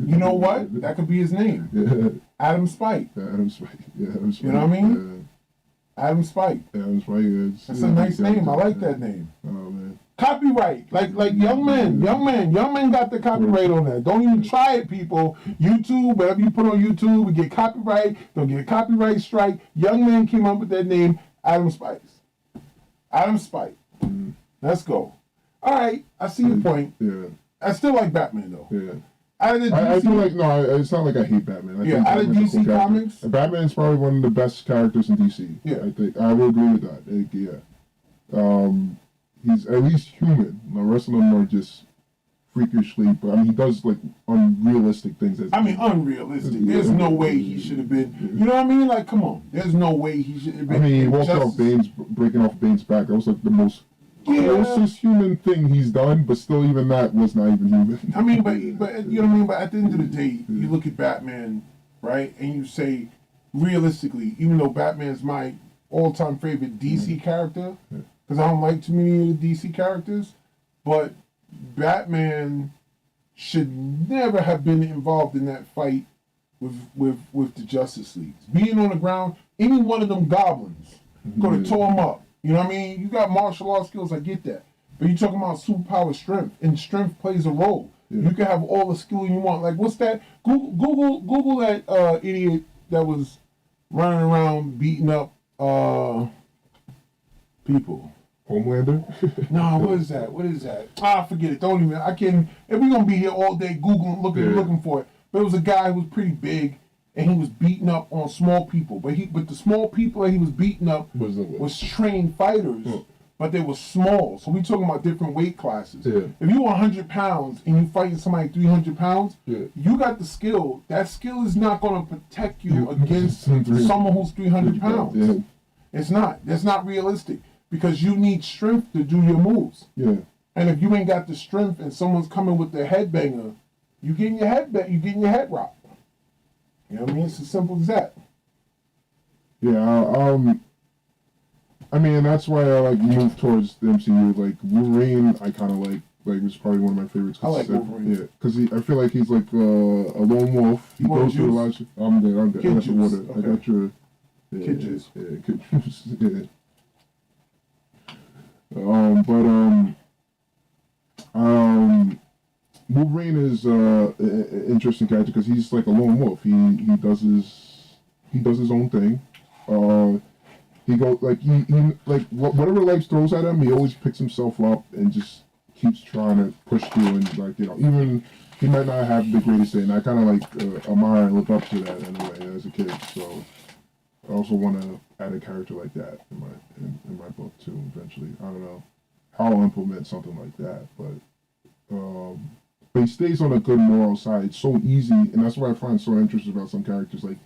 You know what? That could be his name. Yeah. Adam Spite. Adam Spite. Yeah, Adam Spite. You know what I mean? Adam Spite. Yeah. Adam Spite. Yeah, That's a nice name. I like that name. Oh man. Copyright, like young men got the copyright on that. Don't even try it, people. YouTube, whatever you put on YouTube, we get copyright. Don't get a copyright strike. Young men came up with that name, Adam Spite. Adam Spite. Let's go. All right, I see your point. Yeah. I still like Batman though. Yeah. Out of the DC, I feel like it's not like I hate Batman. I think out of Batman's a DC cool character. comics, Batman's probably one of the best characters in DC. Yeah. I think I will agree with that. He's at least human. The rest of them are just freakishly, but I mean, he does like unrealistic things. Unrealistic. There's no way he should have been. You know what I mean? Like, come on. There's no way he should have been. I mean, he walked off breaking off Bane's back. That was like the most closest human thing he's done, but still, even that was not even human. I mean, but you know what I mean? But at the end of the day, you look at Batman, right? And you say, realistically, even though Batman's my all-time favorite DC character, because I don't like too many of the DC characters, but Batman should never have been involved in that fight with the Justice League. Being on the ground, any one of them goblins could have tore him up. You know what I mean? You got martial arts skills, I get that. But you're talking about superpower strength, and strength plays a role. You can have all the skill you want. Like, what's that? Google that idiot that was running around beating up people. Homelander? No, what is that? Forget it. Don't even. I can't. If we're gonna be here all day Googling, looking for it. But it was a guy who was pretty big, and he was beating up on small people. But the small people that he was beating up was trained fighters, but they were small. So we talking about different weight classes. Yeah. If you 100 pounds and you fighting somebody 300 pounds, you got the skill. That skill is not gonna protect you against someone who's 300 pounds. Yeah. It's not. That's not realistic. Because you need strength to do your moves. Yeah. And if you ain't got the strength and someone's coming with their headbanger, you getting your head rocked. You know what I mean? It's as simple as that. Yeah, I mean, that's why I like move towards the MCU. Like Wolverine, I kind of like it's probably one of my favorites. I like Wolverine. Yeah, because I feel like he's like a lone wolf. He goes through a lot of shit. I'm good. I got your water. Okay. I got your kid juice. Yeah, kid juice. Yeah. Wolverine is an interesting character because he's like a lone wolf. He does his own thing. He goes like he like whatever life throws at him, he always picks himself up and just keeps trying to push through. And like, you know, even he might not have the greatest day, and I kind of like admire and look up to that in a way as a kid. So I also want to add a character like that in my book too. Eventually, I don't know how I'll implement something like that, but he stays on a good moral side. It's so easy, and that's what I find so interesting about some characters. Like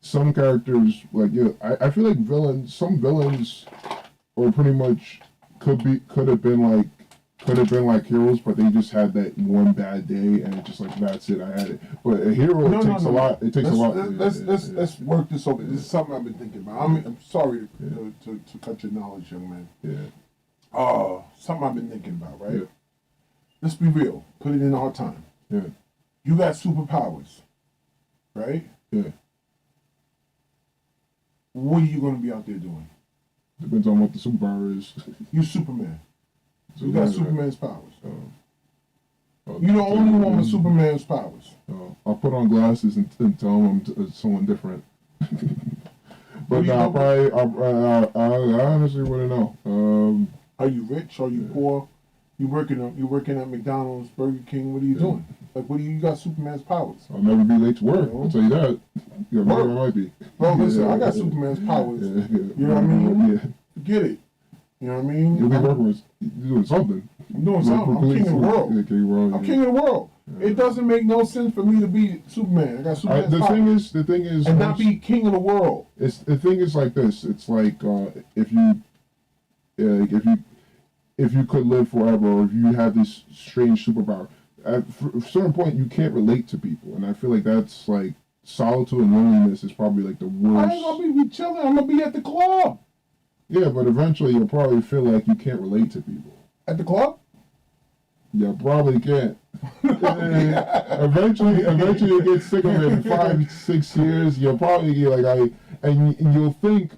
some characters, like I feel like some villains, or pretty much could have been like heroes, but they just had that one bad day, and it's just like that's it. I had it. But a hero takes a lot. It takes a lot. Let's work this over. This is something I've been thinking about. I'm sorry to cut your knowledge, young man. Yeah. Something I've been thinking about, right? Yeah. Let's be real. Put it in our time. Yeah. You got superpowers, right? Yeah. What are you going to be out there doing? Depends on what the superpower is. You Superman. You got Superman's powers. You're the only one with Superman's powers. I'll put on glasses and tell him I'm someone different. But no, I honestly wouldn't know. Are you rich? Are you poor? You working at McDonald's, Burger King? What are you doing? Like, you got Superman's powers? I'll never be late to work. I'll tell you that. I might be. Bro, listen, I got Superman's powers. You know what I mean? Yeah. Forget it. You know what I mean? You'll be working with, you're doing something. I'm doing something. I'm king of the world. Yeah, king of the world. I'm king of the world. It doesn't make no sense for me to be Superman. I got Superman's powers. The thing is, and not be king of the world. The thing is like this. It's like if you could live forever, or if you have this strange superpower, at a certain point you can't relate to people, and I feel like that's like solitude and loneliness is probably like the worst. I ain't gonna be chilling. I'm gonna be at the club. Yeah, but eventually you'll probably feel like you can't relate to people. at the club? You probably can't. Eventually you get sick of it. In 5-6 years, you'll probably get and you'll think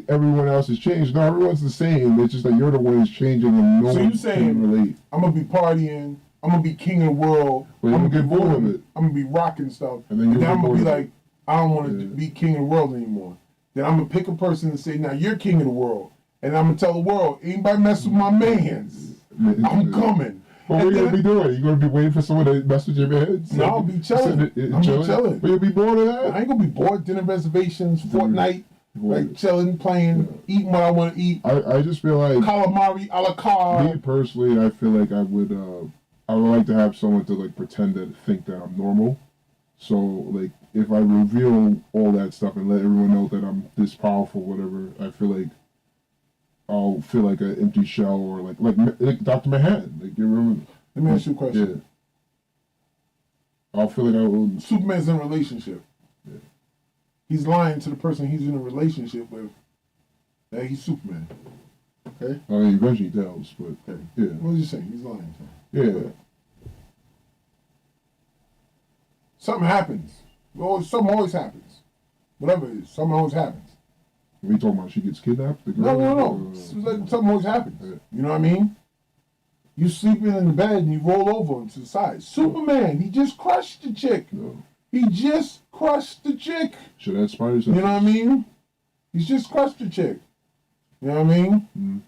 everyone else has changed. No, everyone's the same. It's just that you're the one who's changing, and no So one you saying can relate. I'm gonna be partying, I'm gonna be king of the world, Well, I'm you'll gonna get bored of it. I'm gonna be rocking stuff, And then you'll I'm get gonna be bored of like, I don't want to be king of the world anymore. Then I'm gonna pick a person and say, now you're king of the world, and I'm gonna tell the world, anybody mess with my mans, I'm coming. But what are you gonna be doing? You gonna be waiting for someone to mess with your man? No, I'll be chilling. I'm be chilling. But you'll be bored of that? I ain't gonna be bored. Dinner reservations, Fortnite, like chilling, playing, eating what I want to eat. I just feel like calamari a la carte. Me personally, I feel like I would like to have someone to like pretend to think that I'm normal. So like if I reveal all that stuff and let everyone know that I'm this powerful, whatever, I feel like I'll feel like an empty shell, or like Dr. Manhattan. Like you remember? Let me ask you a question. Yeah. I'll feel like I will. Superman's in a relationship. Yeah. He's lying to the person he's in a relationship with that he's Superman. Okay? I mean, eventually he tells, but yeah. What was you saying? He's lying to him. Yeah. Something happens. Something always happens. Whatever it is, something always happens. We talking about she gets kidnapped? The girl? No. It's like something always happens. Yeah. You know what I mean? You sleeping in the bed and you roll over to the side. Superman, he just crushed the chick. No. He just crushed the chick. Should have spiders. You know what I mean? He's just crushed the chick. You know what I mean? Mm-hmm.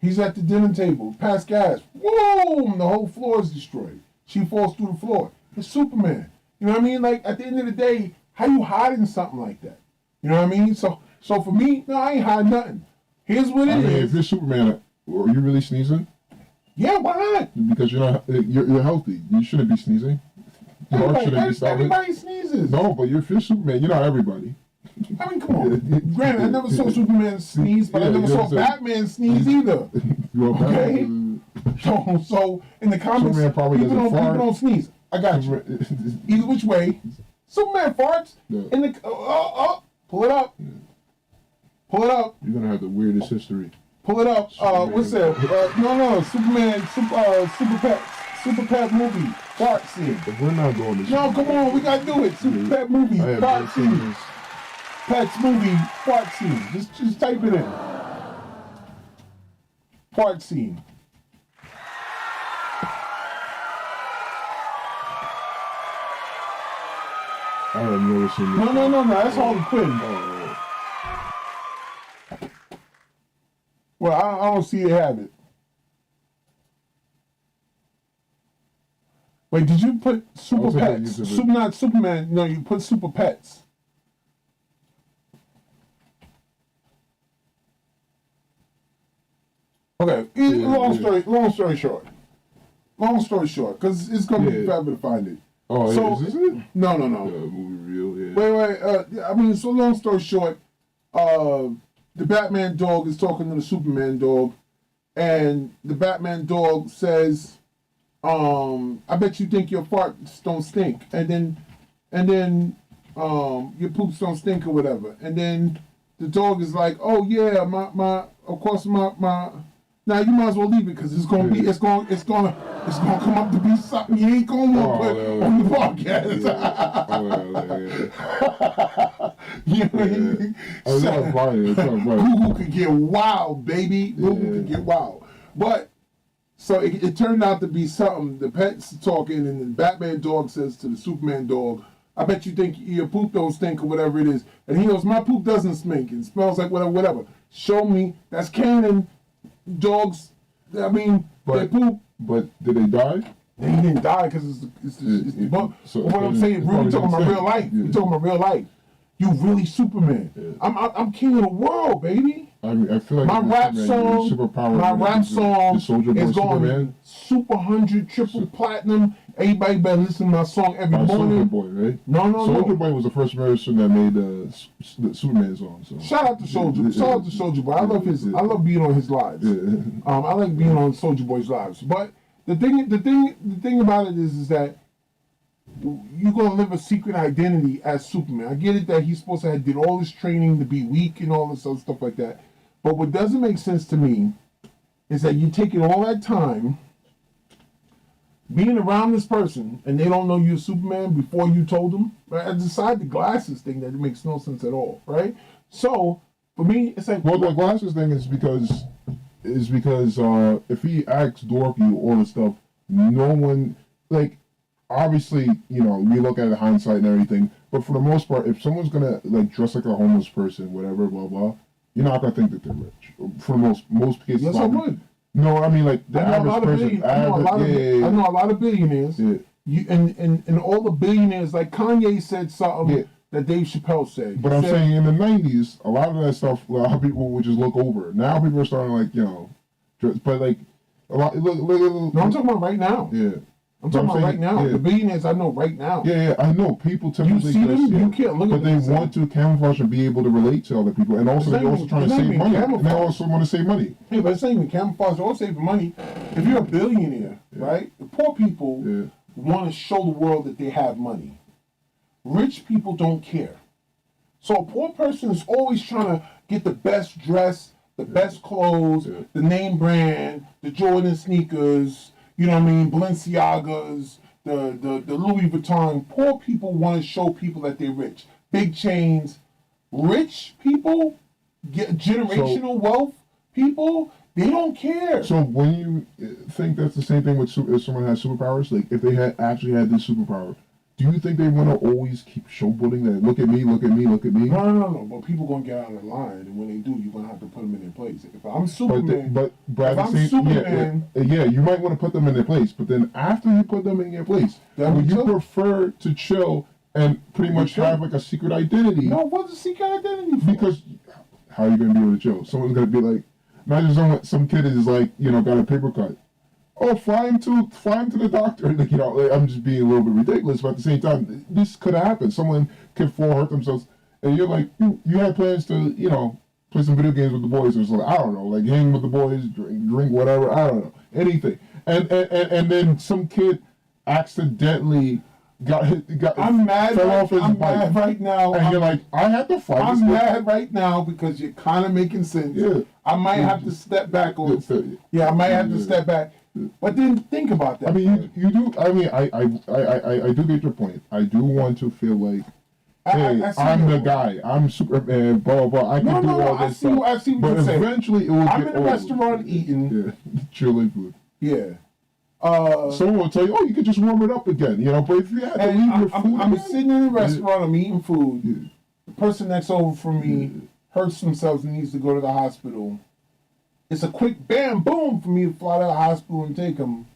He's at the dinner table, pass gas. Boom! The whole floor is destroyed. She falls through the floor. It's Superman. You know what I mean? Like, at the end of the day, how you hiding something like that? You know what I mean? So for me, no, I ain't hiding nothing. Here's what it is. If you're Superman, are you really sneezing? Yeah, why not? Because you're healthy. You shouldn't be sneezing. Everybody sneezes. No, but if you're Superman, you're not everybody. I mean, come on. Granted, I never saw Superman sneeze, but I never saw Batman sneeze either. Okay? So in the comics, people don't sneeze. I got you. Either which way, Superman farts. Yeah. In the pull it up. Yeah. Pull it up. You're gonna have the weirdest history. Pull it up. What's that? No. Superman. Super Pet movie. Fart scene. But we're not doing this. No, come on. We gotta do it. Super Pet movie. Fart scene. Pet's movie. Fart scene. Just type it in. Fart scene. I have never seen this. No. That's Harley Quinn. Well, I don't see you have it. Wait, did you put Super Pets? Not Superman. No, you put Super Pets. Okay. Long story short, because it's gonna be forever to find it. Oh, so, is this it? No. Movie reel, yeah. Wait. I mean, so long story short, the Batman dog is talking to the Superman dog, and the Batman dog says, "I bet you think your farts don't stink," and then your poops don't stink or whatever, and then the dog is like, "Oh yeah, my." Now you might as well leave it because it's gonna come up to be something you ain't gonna want to put on the podcast. You know what I mean? It's not funny. Google could get wild, baby. Google could get wild. But so it turned out to be something. The pet's talking, and the Batman dog says to the Superman dog, "I bet you think your poop don't stink or whatever it is." And he goes, "My poop doesn't stink. It smells like whatever. Show me. That's canon. Dogs, I mean, they poop." But did they die? They didn't die because it's but what I'm saying, we're talking about real life. We're talking about real life. You really Superman. Yeah. I'm king of the world, baby. I mean, I feel like my rap song is going super 100 triple platinum. Everybody better listen to my song every morning. Soulja Boy, right? No. Soulja Boy was the first person that made the Superman song. So. Shout out to Soulja Boy. I love being on his lives. Yeah. I like being on Soulja Boy's lives. But the thing about it is that you're gonna live a secret identity as Superman. I get it that he's supposed to have did all this training to be weak and all this other stuff like that. But what doesn't make sense to me is that you're taking all that time being around this person and they don't know you're Superman before you told them. Right? Aside the glasses thing, that it makes no sense at all, right? So for me, it's like, well, the glasses thing is because if he acts dorky or all this stuff, no one, like, obviously, you know, we look at it hindsight and everything, but for the most part, if someone's gonna like dress like a homeless person, whatever, blah blah, you're not gonna think that they're rich. For most cases. yes, I would. No, I mean like the average person. I know a lot of billionaires. Yeah. You and all the billionaires, like Kanye said something that Dave Chappelle said. But I'm saying in the '90s, a lot of that stuff, a lot of people would just look over. Now people are starting to, like, you know, but like a lot. No, I'm talking about right now. Yeah. I'm talking about right now. Yeah. The billionaires I know right now. Yeah, I know. People typically you see them, you can't look but at they them. want to camouflage and be able to relate to other people, and also they're also trying to save money. And they also want to save money. Yeah, but it's not even camouflage or saving money. If you're a billionaire, right? The poor people want to show the world that they have money. Rich people don't care. So a poor person is always trying to get the best dress, the best clothes, the name brand, the Jordan sneakers. You know what I mean? Balenciagas, the Louis Vuitton. Poor people want to show people that they're rich. Big chains. Rich people, get generational wealth people, they don't care. So when you think that's the same thing with if someone has superpowers, like if they actually had this superpower, do you think they want to always keep showboating that? Look at me, look at me, look at me. No. But people gonna get out of line, and when they do, you're gonna have to put them in their place. If I'm Superman, but at the same, Superman, yeah, you might want to put them in their place. But then after you put them in their place, would you prefer to chill and pretty much have like a secret identity? No, what's a secret identity for? Because how are you gonna be able to chill? Someone's gonna be like, imagine some kid is like, you know, got a paper cut. Oh, fly him to the doctor. Like, you know, like, I'm just being a little bit ridiculous, but at the same time, this could happen. Someone could fall, hurt themselves, and you're like, you had plans to, you know, play some video games with the boys or something. I don't know, like hang with the boys, drink whatever. I don't know, anything. And then some kid accidentally got I'm mad. Fell off his bike. Mad right now. And you're like, I had to fight. I'm mad right now because you're kind of making sense. Yeah. I might have to step back on. Yeah, I might have to step back. But then think about that. I mean, you do. I mean, I do get your point. I do want to feel like, hey, I'm the guy. I'm Superman. Blah blah blah. I can do all this stuff. I see what but you're saying. Eventually, it will I'm get in a restaurant eating. Yeah, chilling food. Yeah. Someone will tell you, oh, you could just warm it up again. You know, but if you had to leave your food, I'm sitting in a restaurant. I'm eating food. Yeah. The person next over from me hurts themselves and needs to go to the hospital. It's a quick bam, boom for me to fly to the hospital and take them.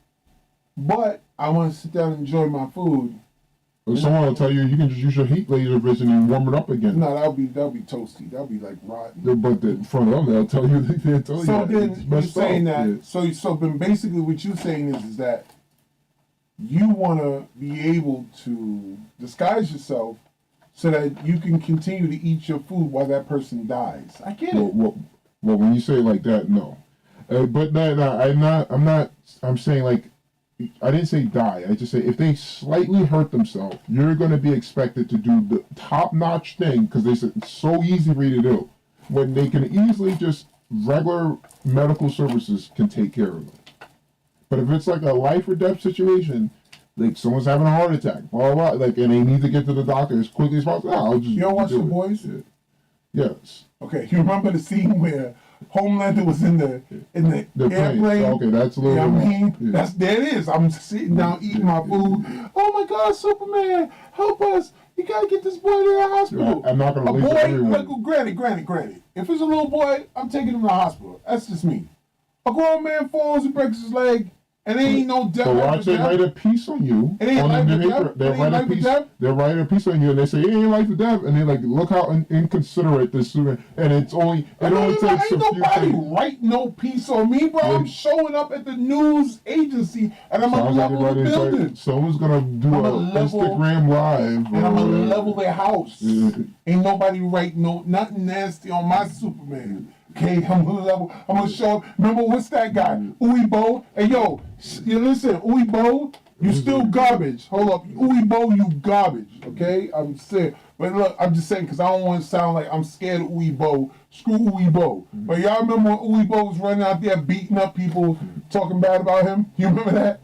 But I want to sit down and enjoy my food. Or someone will tell you, you can just use your heat laser vision and warm it up again. No, that'll be toasty. That'll be like rotten. But in front of them, they'll tell you. So then you're saying that. Yeah. So then basically what you're saying is that you want to be able to disguise yourself so that you can continue to eat your food while that person dies. I get it. Well, when you say it like that, no. But no, I'm saying like, I didn't say die. I just say if they slightly hurt themselves, you're going to be expected to do the top-notch thing because they said it's so easy for you to do when they can easily just regular medical services can take care of them. But if it's like a life or death situation, like someone's having a heart attack, blah blah, like, and they need to get to the doctor as quickly as possible, I'll just. You ever watch The Boys? Yeah. Yes. Okay, you remember the scene where Homelander was in the airplane? Okay, that's a little. Yeah, I mean, there it is. I'm sitting down eating my food. Oh my God, Superman, help us! You gotta get this boy to the hospital. I'm not gonna leave everyone. Like, granted. If it's a little boy, I'm taking him to the hospital. That's just me. A grown man falls and breaks his leg, and there ain't no death. So watch they write a piece on you. It ain't life or death. They write a piece. They write a piece on you, and they say it ain't life or death, and they like look how inconsiderate this is, and it's only takes a few nobody write no piece on me, bro. I'm showing up at the news agency, and I'm gonna level the building. Someone's gonna do an Instagram live, and I'm gonna level their house. Ain't nobody write nothing nasty on my Superman. Okay, I'm gonna show up. Remember, what's that guy? Uwe Hey, yo, you listen, Uwe you still garbage. Hold up. Uwe you garbage, okay? I'm serious. But look, I'm just saying because I don't want to sound like I'm scared of Uwe Screw Uwe But y'all remember when Uwe was running out there beating up people, talking bad about him? You remember that?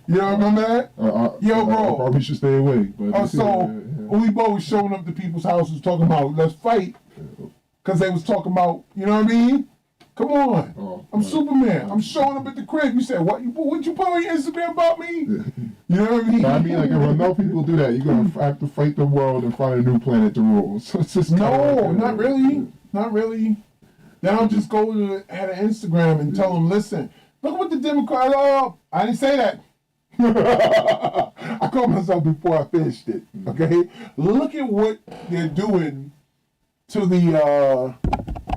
You don't remember that? Yo, bro. I probably should stay away. But Uwe was showing up to people's houses talking about let's fight because they was talking about, you know what I mean? Come on, I'm Superman. I'm showing up at the crib. You said what? What you put on your Instagram about me? You know what I mean? I mean, like if enough people do that, you're gonna have to fight the world and find a new planet to rule. So it's just not really. Then I'll just go to had an Instagram and tell them, listen, look what the Democrats are. I didn't say that. I called myself before I finished it. Okay, look at what they're doing to the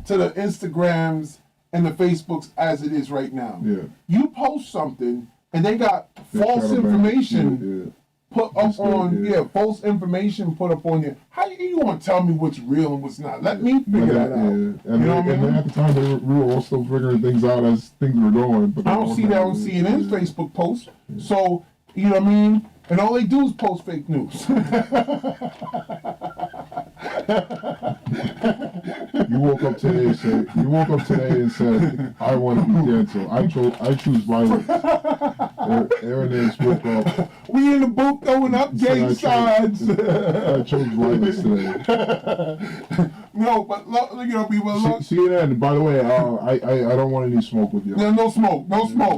Instagrams and the Facebooks as it is right now. Yeah. You post something and they got false information put up on false information put up on you. How you want to tell me what's real and what's not? Let me figure that out. And then at the time we were all still figuring things out as things were going. But I don't see that on CNN's Facebook post. So you know what I mean? And all they do is post fake news. You woke up today and said, I want to be canceled. I choose violence. Aaron Nance woke up. We in the booth throwing up gay signs. I chose violence today. No, but you know, people. CNN, by the way, I don't want any smoke with you. No smoke.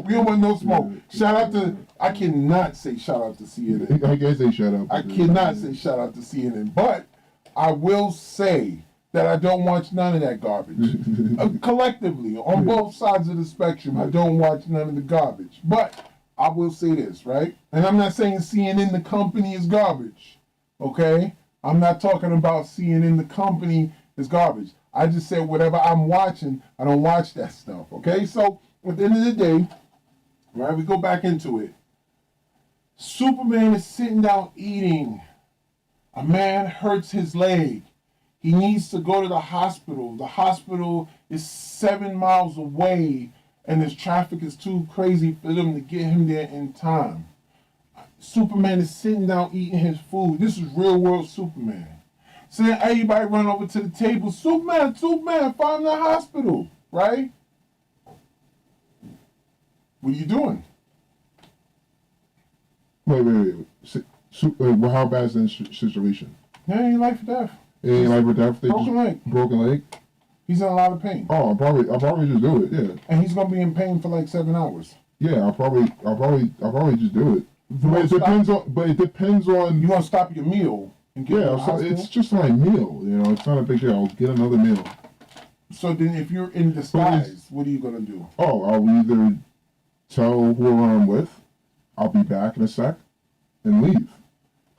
We don't want no smoke. Shout out to. I cannot say shout out to CNN. I can't say shout out. I cannot say shout out to CNN, but I will say that I don't watch none of that garbage. Collectively, on both sides of the spectrum, I don't watch none of the garbage. But I will say this, right? And I'm not saying CNN the company is garbage, okay? I'm not talking about CNN the company is garbage. I just said whatever I'm watching, I don't watch that stuff, okay? So at the end of the day, right, we go back into it. Superman is sitting down eating. A man hurts his leg. He needs to go to the hospital. The hospital is 7 miles away, and this traffic is too crazy for them to get him there in time. Superman is sitting down eating his food. This is real world Superman. So then everybody run over to the table. Superman, find him in the hospital, right? What are you doing? Wait. How bad is the situation? Yeah, ain't life or death. It ain't life or death. Broken leg. He's in a lot of pain. Oh, I'll probably just do it. Yeah. And he's gonna be in pain for like 7 hours. Yeah, I'll probably just do it. But it depends on. You want to stop your meal and get to the hospital? It's just my meal. You know, it's not a big deal. I'll get another meal. So then, if you're in disguise, what are you gonna do? Oh, I'll either tell whoever I'm with, I'll be back in a sec, and leave.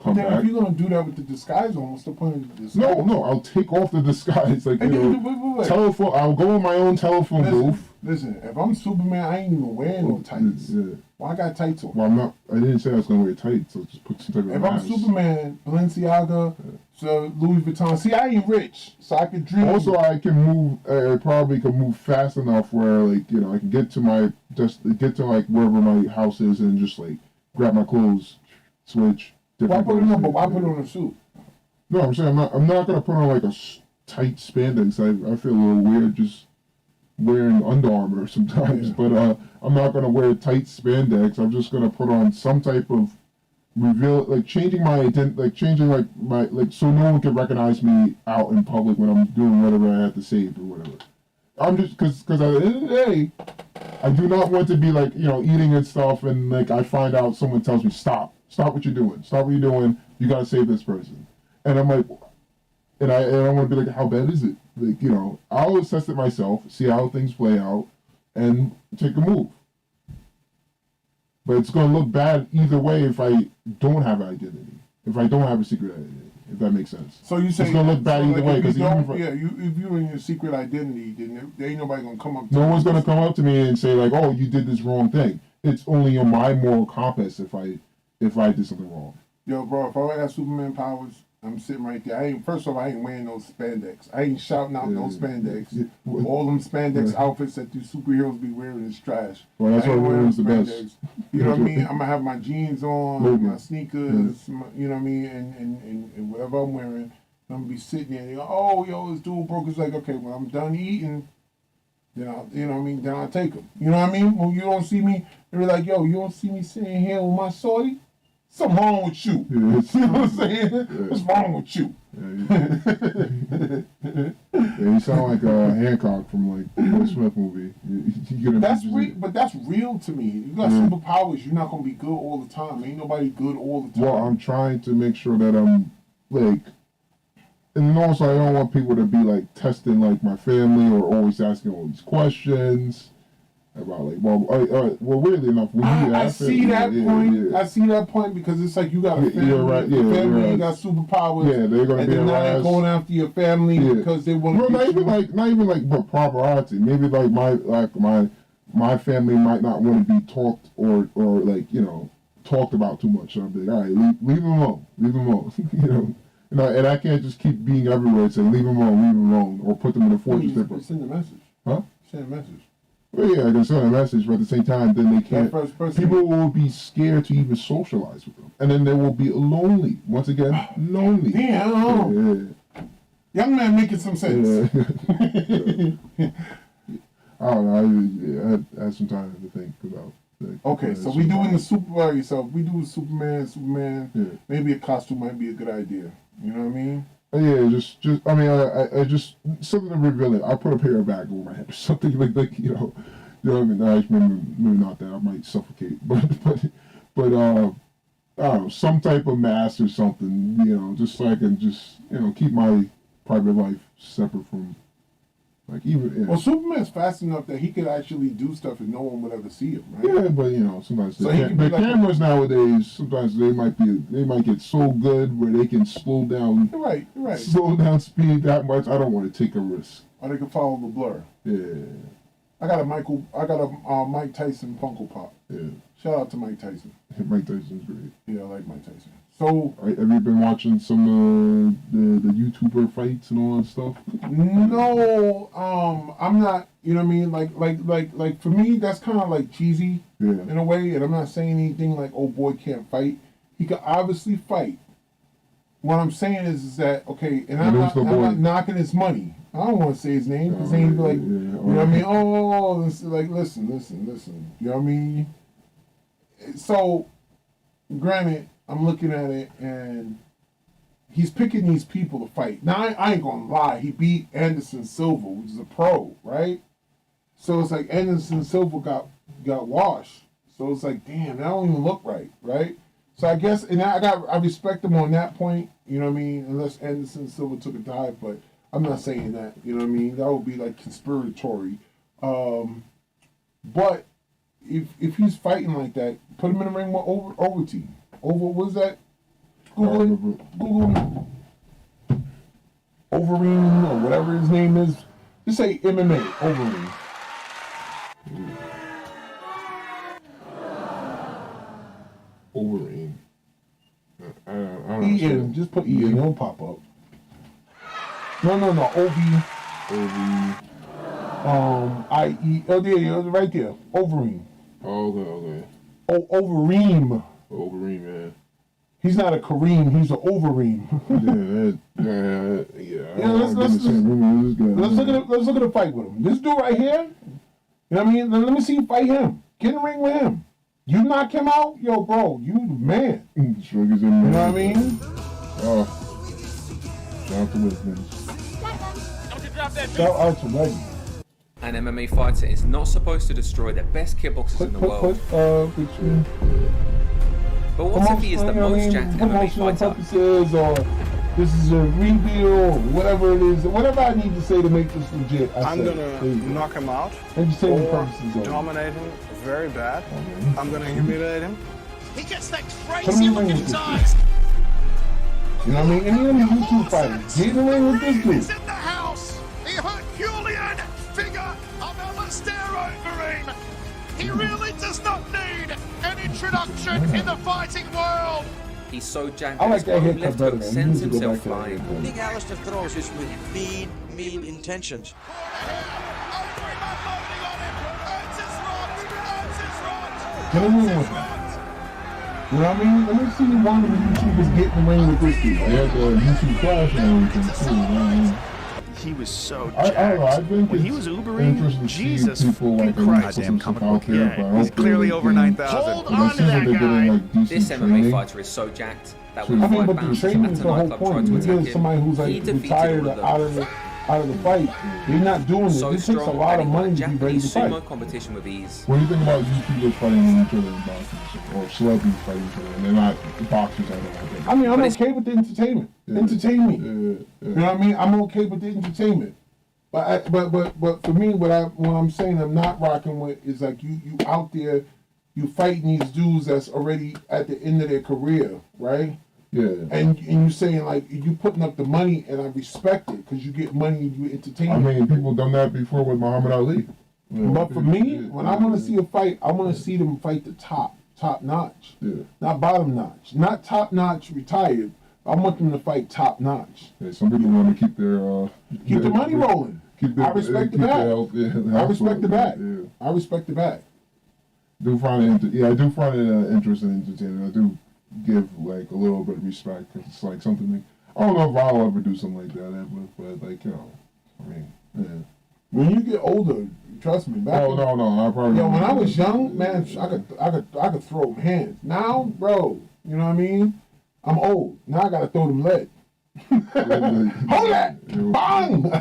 Come back. If you're gonna do that with the disguise on, what's the point of the disguise? No, I'll take off the disguise. Like, telephone. I'll go in my own telephone booth. Listen, if I'm Superman, I ain't even wearing no tights. Yeah. Well, I got tights on. Well, I'm not. I didn't say I was gonna wear tights. So just put some type of. If I'm Superman, Balenciaga, so Louis Vuitton. See, I ain't rich, so I can dream. Also, I can move. I probably can move fast enough where, like, you know, I can get to like wherever my house is and just like grab my clothes, switch. Why put it on? But why put on a suit? No, I'm saying I'm not gonna put on like a tight spandex. I feel a little weird just wearing Under Armour sometimes, but I'm not gonna wear tight spandex. I'm just gonna put on some type of reveal, like changing my identity, like changing my so no one can recognize me out in public when I'm doing whatever I have to say or whatever. I'm just because at the end of the day, I do not want to be like, you know, eating and stuff, and like I find out someone tells me stop what you're doing, you gotta save this person, and I'm like, and I want to be like, how bad is it? Like, you know, I'll assess it myself, see how things play out, and take a move. But it's gonna look bad either way if I don't have identity, if I don't have a secret identity, if that makes sense. So you say it's gonna look bad either way because if you're in your secret identity, then there ain't nobody gonna come up to no one's gonna come up to me and say like, oh, you did this wrong thing. It's only on my moral compass if I did something wrong. Yo, bro, if I had Superman powers, I'm sitting right there. First of all, I ain't wearing no spandex. I ain't shouting out no spandex. Yeah. All them spandex outfits that these superheroes be wearing is trash. Well, that's why wearing the best. You know what I mean? I'm gonna have my jeans on, my sneakers, you know what I mean, and whatever I'm wearing. I'm gonna be sitting there. And oh, yo, this dude broke. It's like, okay, when I'm done eating, then I'll, you know what I mean. Then I'll take him. You know what I mean? When you don't see me, they're like, yo, you don't see me sitting here with my shorty? Something wrong with you. You know what I'm saying? What's wrong with you? You sound like Hancock from like the Will Smith movie. That's real, but that's real to me. You got superpowers. You're not gonna be good all the time. Ain't nobody good all the time. Well, I'm trying to make sure that I'm like, and also I don't want people to be like testing like my family or always asking all these questions about like, well, weirdly enough, I see that point. I see that point because it's like you got a family. You're right. Yeah, family, you got superpowers. Yeah, they're gonna be now they're going after your family because they want. Well, not even like property. Maybe like my family might not want to be talked or like talked about too much. So I'll be like, all right, leave them alone, and I can't just keep being everywhere and say leave them alone, or put them in a fortress. Send a message. Huh? Send a message. Well, yeah, I can send a message, but at the same time, then they can't. People will be scared to even socialize with them, and then they will be lonely. Once again, lonely. Damn. Yeah. Young man making some sense. Yeah. I don't know. I had some time to think about. Okay, so we doing the Superman. So we do Superman. Yeah. Maybe a costume might be a good idea. You know what I mean? Yeah, just I mean, I just something to reveal it. I put a pair of bag over my head or something like you know what I mean. Maybe not that I might suffocate, but I don't know, some type of mask or something, just so I can just keep my private life separate from like even. Well, Superman's fast enough that he could actually do stuff and no one would ever see him, right? Yeah, but sometimes the cameras nowadays sometimes they might get so good where they can slow down. Right. Slow down speed that much. I don't want to take a risk. Or they can follow the blur. Yeah. I got a Mike Tyson Funko Pop. Yeah. Shout out to Mike Tyson. Mike Tyson's great. Yeah, I like Mike Tyson. So, have you been watching some the YouTuber fights and all that stuff? No, I'm not. You know what I mean? Like for me, that's kind of like cheesy in a way. And I'm not saying anything like, "Oh boy, can't fight." He could obviously fight. What I'm saying is that okay, and I'm not knocking his money. I don't want to say his name because he'd be like, you know what I mean? Oh, this is like listen. You know what I mean? So, granted. I'm looking at it, and he's picking these people to fight. Now, I ain't gonna lie. He beat Anderson Silva, which is a pro, right? So it's like Anderson Silva got washed. So it's like, damn, that don't even look right? So I guess, and I respect him on that point. You know what I mean? Unless Anderson Silva took a dive, but I'm not saying that. You know what I mean? That would be like conspiratory. But if he's fighting like that, put him in the ring with Overeem. What's that? Google Overeem or whatever his name is. Just say MMA, Overeem. Overeem. I don't E-N, just put E-N, it'll pop up. No, O-V. I-E, oh yeah, right there, Overeem. Oh, okay. Overeem. Overeem, man. He's not a Kareem, he's an Overeem. Let's look at the fight with him. This dude right here, you know what I mean? Let me see you fight him. Get in the ring with him. You knock him out, yo, bro, you the man. You know what I mean? Shout out to Legends. Shout out to Legends. An MMA fighter is not supposed to destroy the best kickboxers in the world. But what if he is the most jacked MMA fighter? Purposes, or this is a reveal, or whatever it is, whatever I need to say to make this legit. I'm gonna knock him out, or dominate him very bad. I'm gonna humiliate him. He gets that crazy look in his eyes. You know what I mean? Any of the YouTube fighters, get in the ring with this dude. He's in the house. The Herculean figure of Alistair Overeem. He really does not need an introduction in the fighting world. He's so jacked I like that left haircut better, hook man. sends He needs to go himself back to that flying. Big Alistair throws this with mean intentions. Get in the ring with him. You know what I mean? Let me see one of the YouTubers get in the ring with this dude. They had the YouTube Clash and everything too. You know what I mean? He was so I don't know. I think when it's he was Ubering, Jesus people like Christ. comic book. Yeah, he's clearly over 9,000. Hold on to that guy. This MMA fighter is so jacked that when I mean, five but the bouncers training at is a the whole nightclub tried point. to You attack get him, somebody who's he like defeated retired all or of them. out of the fight. They're not doing it. So It takes a strong, lot of and he won money to be ready to Japanese fight. sumo competition with ease. What do you think about YouTubers fighting each other in boxing or celebrities fighting each other? And they're not boxers, I don't think. I mean, I'm okay with the entertainment. Yeah. Entertain me. Yeah. You know what I mean? I'm okay with the entertainment. But for me, what I'm saying I'm not rocking with is like you out there, you fighting these dudes that's already at the end of their career, right? Yeah. And you saying like you putting up the money, and I respect it because you get money and you entertain. I mean, people done that before with Muhammad Ali. You know? But for me, when I want to see a fight, I want to see them fight the top notch, not bottom notch, not top notch retired. I want them to fight top notch. Yeah, some people want to keep their money rolling. I respect the back. I respect the back. I respect the back. I do find it interesting entertaining. I do give like a little bit of respect because it's like something like, I don't know if I'll ever do something like that ever, but like, you know, I mean, yeah. When you get older, trust me. No, I probably. Yo, when I was young, man, I could throw hands. Now, bro, you know what I mean? I'm old. Now I gotta throw them lead. Hold that! Bang!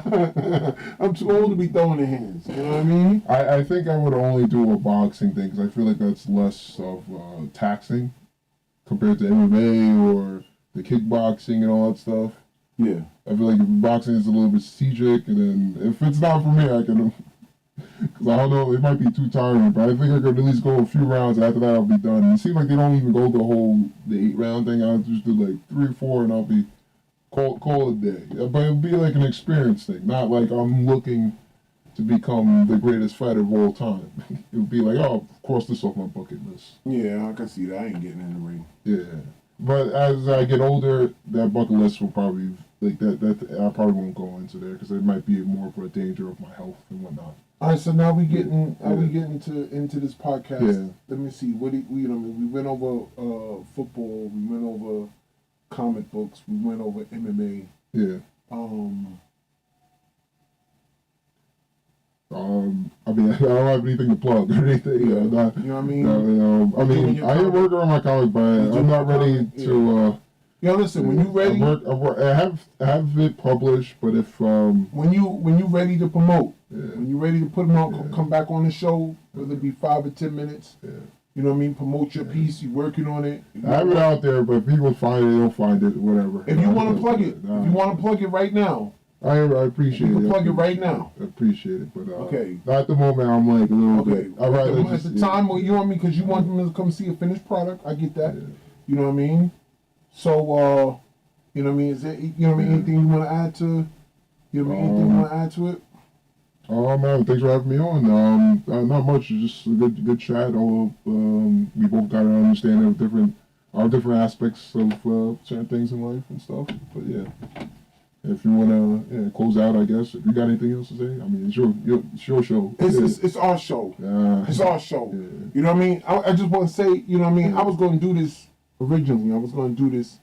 I'm too old to be throwing the hands. You know what I mean? I think I would only do a boxing thing because I feel like that's less of taxing compared to MMA or the kickboxing and all that stuff. Yeah. I feel like boxing is a little bit strategic, and then if it's not for me, I can. Because I don't know, it might be too tiring, but I think I could at least go a few rounds. And after that, I'll be done. And it seems like they don't even go the 8-round thing. I'll just do like 3 or 4, and I'll be call it a day. But it'll be like an experience thing, not like I'm looking to become the greatest fighter of all time. It would be like, oh, cross this off my bucket list. Yeah, I can see that. I ain't getting in the ring. Yeah, but as I get older, that bucket list will probably like that. I probably won't go into there because it might be more of a danger of my health and whatnot. All right, so now we getting into this podcast. Yeah. Let me see. We went over football. We went over comic books. We went over MMA. Yeah. I mean, I don't have anything to plug or anything. Yeah. You know what I mean? I mean, I am working on my comic, but I'm not ready to. Yo, listen. When you ready, I have it published, but if when you ready to promote, when you ready to put them on, come back on the show, whether it be 5 or 10 minutes. Yeah. You know what I mean? Promote your piece. You working on it. I have it out there, but if people find it, they'll find it. Whatever. If you want to plug it, if you want to plug it right now. I appreciate it. You can plug it right now. I appreciate it, but okay. At the moment, I'm like a little bit. I'd rather at the time, you know what I mean, because you want them to come see a finished product. I get that. Yeah. You know what I mean. So, you know what I mean. Is there, you know what I mean? Anything you want to add to? You know what I mean? Anything you want to add to it? Man, thanks for having me on. Not much, just a good chat. We both got an understanding of our different aspects of certain things in life and stuff. But yeah, if you wanna close out, I guess. If you got anything else to say, I mean, it's your show. It's our show. It's our show. Yeah. You know what I mean? I just want to say, you know what I mean. I was going to do this originally. I was going to do this,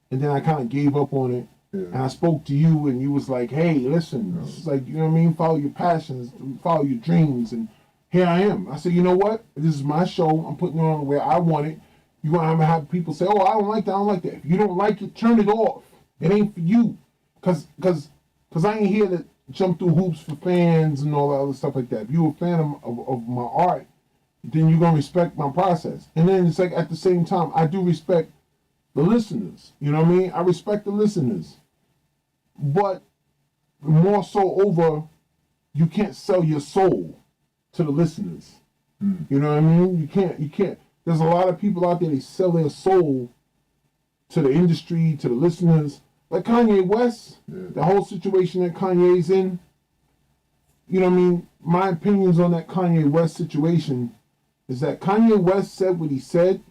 and then I kind of gave up on it. Yeah. And I spoke to you, and you was like, "Hey, listen, it's like, you know what I mean? Follow your passions, follow your dreams." And here I am. I said, you know what? This is my show. I'm putting it on where I want it. You're gonna have people say, "Oh, I don't like that. I don't like that." If you don't like it, turn it off. It ain't for you. Cause I ain't here to jump through hoops for fans and all that other stuff like that. If you're a fan of my art, then you're gonna respect my process. And then it's like at the same time, I do respect the listeners. You know what I mean? I respect the listeners. But more so over, you can't sell your soul to the listeners. You know what I mean? You can't. There's a lot of people out there, they sell their soul to the industry, to the listeners. Like Kanye West, the whole situation that Kanye's in. You know what I mean? My opinions on that Kanye West situation is that Kanye West said what he said.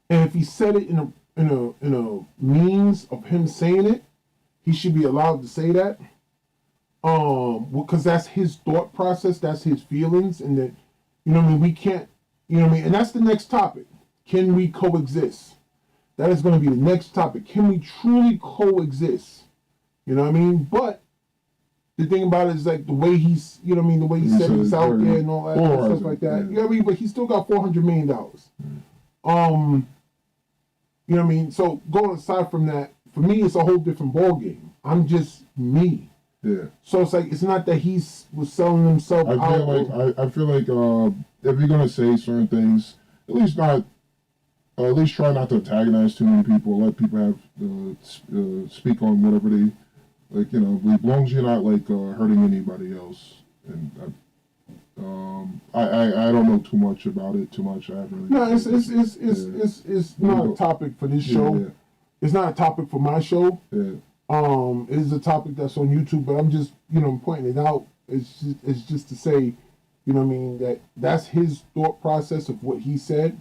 And if he said it in a means of him saying it, he should be allowed to say that. Because that's his thought process, that's his feelings, and that, you know what I mean, we can't, you know what I mean, and that's the next topic. Can we coexist? That is going to be the next topic. Can we truly coexist? You know what I mean? But the thing about it is like the way he's, you know what I mean, the way he said he's out there and all that stuff like that. You know what I mean? But he still got $400 million. You know what I mean? So going aside from that, for me, it's a whole different ball game. I'm just me. Yeah. So it's like, it's not that was selling himself I feel like if you're gonna say certain things, at least try not to antagonize too many people. Let people have speak on whatever they like. You know, as long as you're not like hurting anybody else. And I don't know too much about it. I haven't really. No, it's not a topic for this show. Yeah. It's not a topic for my show. Yeah. It is a topic that's on YouTube, but I'm just, pointing it out. It's just to say, you know what I mean, that's his thought process of what he said.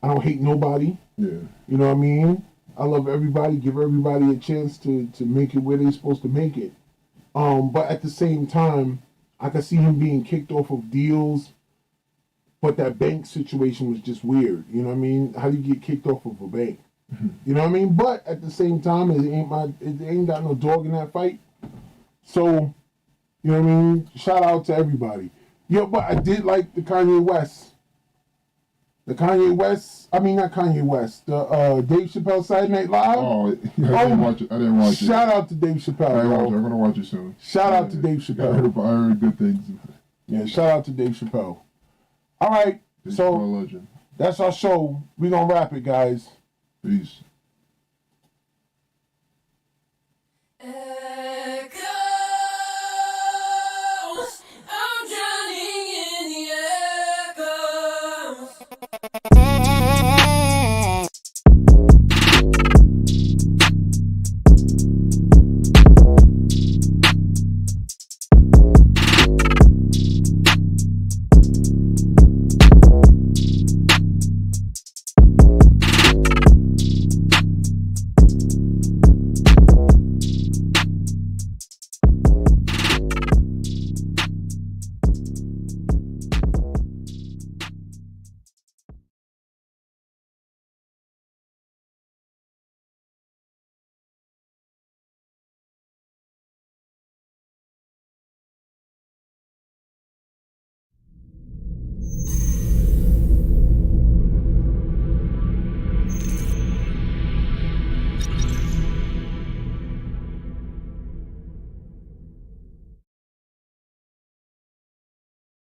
I don't hate nobody. Yeah. You know what I mean? I love everybody, give everybody a chance to make it where they're supposed to make it. But at the same time, I can see him being kicked off of deals, but that bank situation was just weird. You know what I mean? How do you get kicked off of a bank? You know what I mean? But at the same time, it ain't got no dog in that fight. So, you know what I mean? Shout out to everybody. Yeah, but I did like the Kanye West. Not Kanye West, the Dave Chappelle Saturday Night Live. Oh, yeah, I didn't watch it. Shout out to Dave Chappelle. I'm gonna watch it soon. Shout out to Dave Chappelle. I heard good things. Yeah, shout out to Dave Chappelle. All right, so that's our show. We're gonna wrap it, guys. Peace.